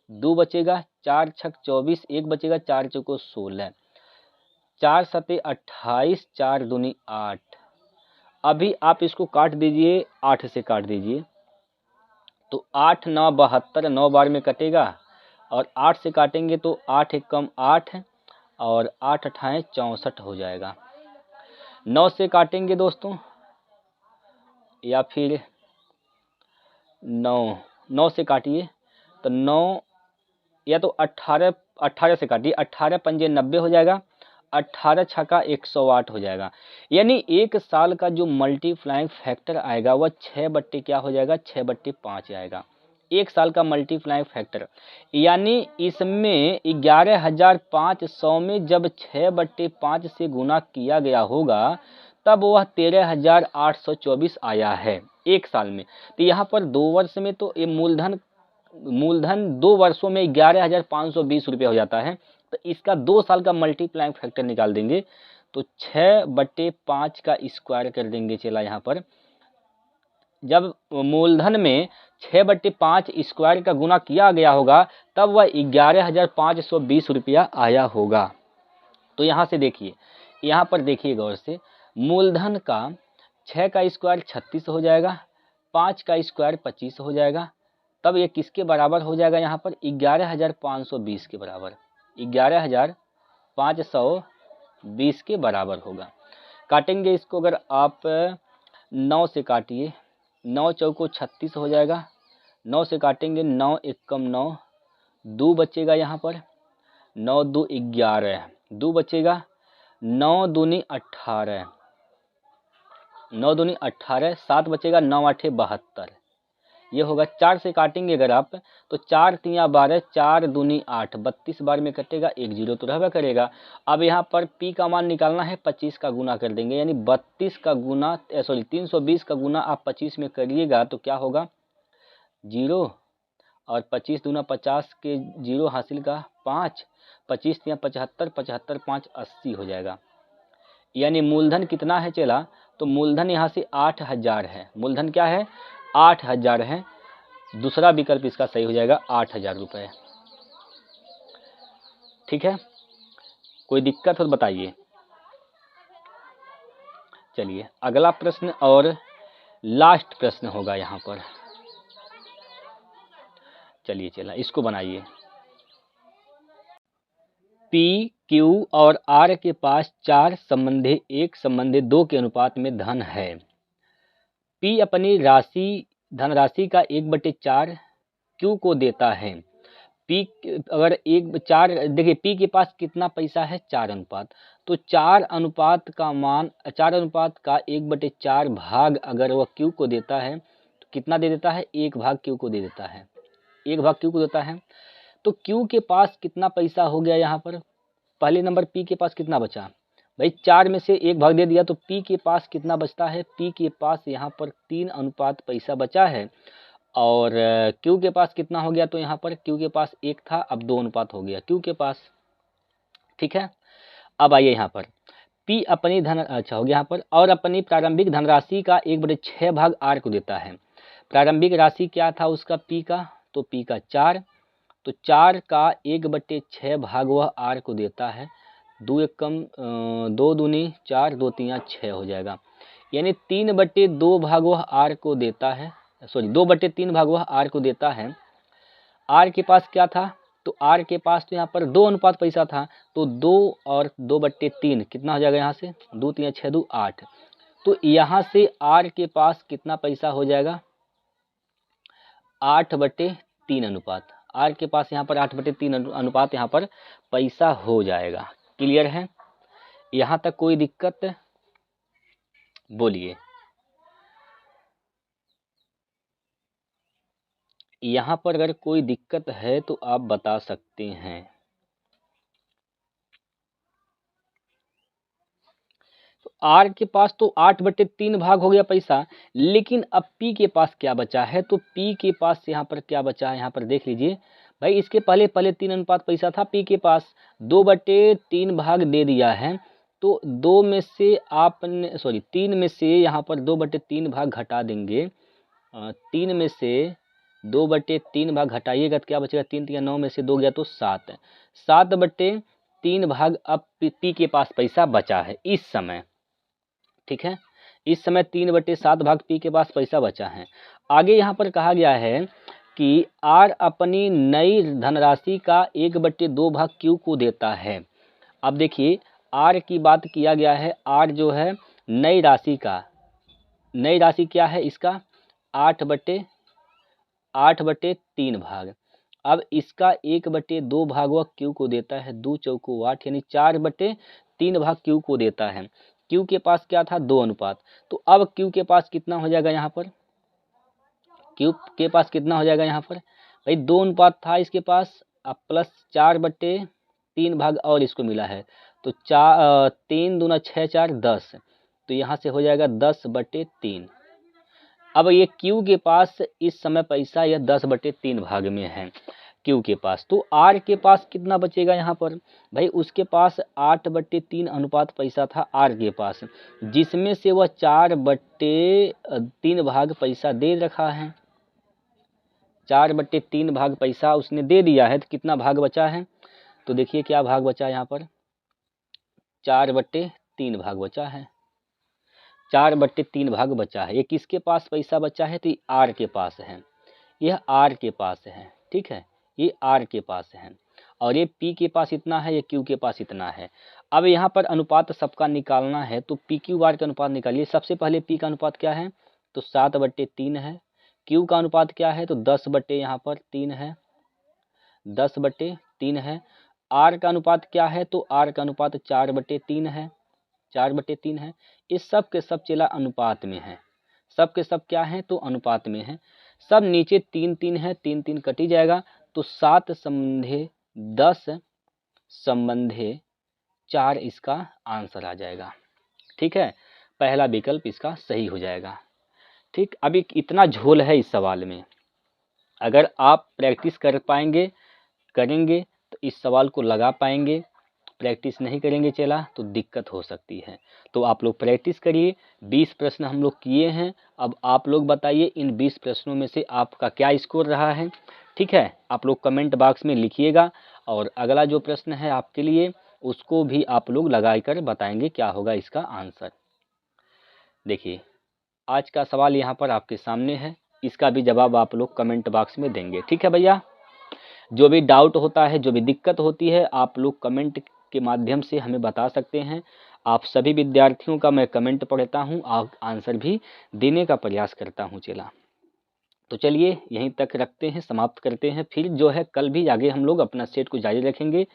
2 बचेगा, 4 6 24, 1 बचेगा, 4 चौको 16, 4 7 28, 4 दूनी 8। अभी आप इसको काट दीजिए, 8 से काट दीजिए, तो 8 9 72, 9 बार में कटेगा। और 8 से काटेंगे तो 8 1 कम 8 और 8 8 64 हो जाएगा। 9 से काटेंगे दोस्तों, या फिर 9 से काटिए तो 9, या तो 18 से काटिए, 18 पंजे 90 हो जाएगा, 18 छक्का 108 हो जाएगा। यानी 1 साल का जो मल्टीप्लाइंग फैक्टर आएगा वह 6 बट्टे क्या हो जाएगा, 6/5 आएगा। 1 साल का मल्टीप्लाइंग फैक्टर, यानी इसमें 11,500 में जब 6/5 से गुना किया गया होगा तब वह 13,824 आया है 1 साल में। तो यहाँ पर 2 वर्ष में तो ये मूलधन 2 वर्षों में 11,520 रुपये हो जाता है, तो इसका 2 साल का मल्टीप्लाइंग फैक्टर निकाल देंगे तो 6/5 का स्क्वायर कर देंगे। चला यहाँ पर जब मूलधन में 6/5 स्क्वायर का गुना किया गया होगा तब वह 11,520 रुपया आया होगा। तो यहाँ से देखिए, यहाँ पर देखिए गौर से, मूलधन का 6 का स्क्वायर 36 हो जाएगा, 5 का स्क्वायर 25 हो जाएगा, तब ये किसके बराबर हो जाएगा यहाँ पर 11,520 के बराबर, 11,520 के बराबर होगा। काटेंगे इसको, अगर आप 9 से काटिए, 9 चौको 36 हो जाएगा, 9 से काटेंगे 9 एकम 9, 2 बचेगा यहाँ पर, 9 2 11, 2 बचेगा, 9 दूनी 18, 9 दूनी 18, 7 बचेगा, 9 8 72, ये होगा। 4 से काटेंगे अगर आप तो 4 3 12, 4 दूनी 8, 32 बार में कटेगा, 1 0 तो रहबा करेगा। अब यहाँ पर पी का मान निकालना है, 25 का गुना कर देंगे, यानी 32 का गुना 320 का गुना आप 25 में करिएगा तो क्या होगा 0, और 25 दूना 50 के 0 हासिल का 5, 25 3 75, 75 5 80 हो जाएगा। यानी मूलधन कितना है चला, तो मूलधन यहाँ से 8000 है, मूलधन क्या है 8000 है, दूसरा विकल्प इसका सही हो जाएगा 8000 रुपये। ठीक है, कोई दिक्कत हो तो बताइए। चलिए अगला प्रश्न और लास्ट प्रश्न होगा यहाँ पर। चलिए चला इसको बनाइए। पी क्यू और आर के पास 4 संबंधी 1 संबंधी 2 के अनुपात में धन है। पी अपनी धनराशि का 1/4 क्यू को देता है। पी अगर 1/4 देखिए, पी के पास कितना पैसा है 4 अनुपात, तो 4 अनुपात का मान 4 अनुपात का 1/4 भाग अगर वह क्यू को देता है तो कितना दे देता है 1 भाग क्यू को दे देता है, 1 भाग क्यू को देता है। तो क्यू के पास कितना पैसा हो गया यहाँ पर, पहले नंबर पी के पास कितना बचा भाई, 4 में से 1 भाग दे दिया तो पी के पास कितना बचता है, पी के पास यहाँ पर 3 अनुपात पैसा बचा है। और क्यू के पास कितना हो गया, तो यहाँ पर क्यू के पास 1 था, अब 2 अनुपात हो गया क्यू के पास। ठीक है, अब आइए यहाँ पर पी अपनी हो गया यहाँ पर, और अपनी प्रारंभिक धनराशि का 1/6 भाग आर को देता है। प्रारंभिक राशि क्या था उसका पी का, तो पी का 4, तो 4 का 1/6 भाग वह आर को देता है, 2 एकम 2 दूनी 4, 2 3 6 हो जाएगा। यानी 3/2 भाग वह आर को देता है, सॉरी 2/3 भाग वह आर को देता है। आर के पास क्या था, तो आर के पास तो यहाँ पर 2 अनुपात पैसा था, तो 2 और 2/3 कितना हो जाएगा यहाँ से, 2 3 6 2 8, तो यहाँ से आर के पास कितना पैसा हो जाएगा 8/3 अनुपात, आर के पास यहाँ पर 8/3 अनुपात यहाँ पर पैसा हो जाएगा। क्लियर है, यहाँ तक कोई दिक्कत बोलिए। यहाँ पर अगर कोई दिक्कत है तो आप बता सकते हैं। तो आर के पास तो 8/3 भाग हो गया पैसा, लेकिन अब पी के पास क्या बचा है, तो पी के पास यहाँ पर क्या बचा है, यहाँ पर देख लीजिए भाई, इसके पहले 3 अनुपात पैसा था पी के पास, 2/3 भाग दे दिया है, तो 2 में से आपने 3 में से यहाँ पर 2/3 भाग घटा देंगे, 3 में से 2/3 भाग घटाइएगा तो क्या बचेगा, 3 3 9 में से 2 गया तो 7, 7/3 भाग अब पी के पास पैसा बचा है इस समय। ठीक है, इस समय 3/7 भाग पी के पास पैसा बचा है। आगे यहाँ पर कहा गया है कि आर अपनी नई धनराशि का 1/2 भाग क्यू को देता है। अब देखिए आर की बात किया गया है, आर जो है नई राशि का, नई राशि क्या है इसका 8/3 भाग, अब इसका 1/2 भाग वह क्यू को देता है, 2 चौको 8 यानी 4/3 भाग क्यू को देता है। क्यू के पास क्या था 2 अनुपात, तो अब क्यू के पास कितना हो जाएगा यहाँ पर, क्यू के पास कितना हो जाएगा यहाँ पर भाई 2 अनुपात था इसके पास, अब प्लस 4/3 भाग और इसको मिला है, तो 3 दूना 6 4 10, तो यहाँ से हो जाएगा 10/3। अब ये क्यू के पास इस समय पैसा यह 10/3 भाग में है क्यू के पास, तो आर के पास कितना बचेगा यहाँ पर भाई, उसके पास 8/3 अनुपात पैसा था आर के पास, जिसमें से वह 4/3 भाग पैसा दे रखा है, 4/3 भाग पैसा उसने दे दिया है, तो कितना भाग बचा है, तो देखिए क्या भाग बचा यहाँ पर 4/3 भाग बचा है। 4/3 भाग बचा है। ये किसके पास पैसा बचा है? तो ये आर के पास है, यह आर के पास है, ठीक है, ये आर के पास है। और ये पी के पास इतना है, ये क्यू के पास इतना है। अब यहाँ पर अनुपात सबका निकालना है, तो पी क्यू आर का अनुपात निकालिए। सबसे पहले पी का अनुपात क्या है? तो 7/3 है। क्यू का अनुपात क्या है? तो 10/3 यहाँ पर 3 है, 10/3 है। आर का अनुपात क्या है? तो आर का अनुपात 4/3 है, 4/3 है। इस सब के सब चेला अनुपात में है, सब के सब क्या है? तो अनुपात में है। सब नीचे 3 है, 3 कटी जाएगा, तो 7 संबंधे 10 संबंधे 4 इसका आंसर आ जाएगा, ठीक है। पहला विकल्प इसका सही हो जाएगा, ठीक। अभी इतना झोल है इस सवाल में, अगर आप प्रैक्टिस कर पाएंगे, करेंगे तो इस सवाल को लगा पाएंगे। प्रैक्टिस नहीं करेंगे चला तो दिक्कत हो सकती है। तो आप लोग प्रैक्टिस करिए। 20 प्रश्न हम लोग किए हैं। अब आप लोग बताइए इन 20 प्रश्नों में से आपका क्या स्कोर रहा है, ठीक है। आप लोग कमेंट बॉक्स में लिखिएगा, और अगला जो प्रश्न है आपके लिए उसको भी आप लोग लगा कर बताएंगे क्या होगा इसका आंसर। देखिए आज का सवाल यहाँ पर आपके सामने है, इसका भी जवाब आप लोग कमेंट बॉक्स में देंगे, ठीक है भैया। जो भी डाउट होता है, जो भी दिक्कत होती है, आप लोग कमेंट के माध्यम से हमें बता सकते हैं। आप सभी विद्यार्थियों का मैं कमेंट पढ़ता हूं, आंसर भी देने का प्रयास करता हूं चला। तो चलिए यहीं तक रखते हैं, समाप्त करते हैं। फिर जो है कल भी आगे हम लोग अपना सेट को जारी रखेंगे,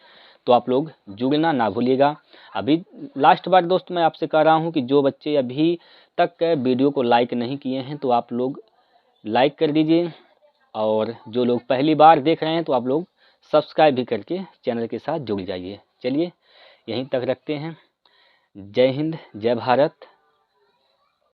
तो आप लोग जुड़ना ना भूलिएगा। अभी लास्ट बार दोस्त मैं आपसे कह रहा हूँ कि जो बच्चे अभी तक वीडियो को लाइक नहीं किए हैं तो आप लोग लाइक कर दीजिए, और जो लोग पहली बार देख रहे हैं तो आप लोग सब्सक्राइब भी करके चैनल के साथ जुड़ जाइए। चलिए यहीं तक रखते हैं। जय हिंद, जय भारत।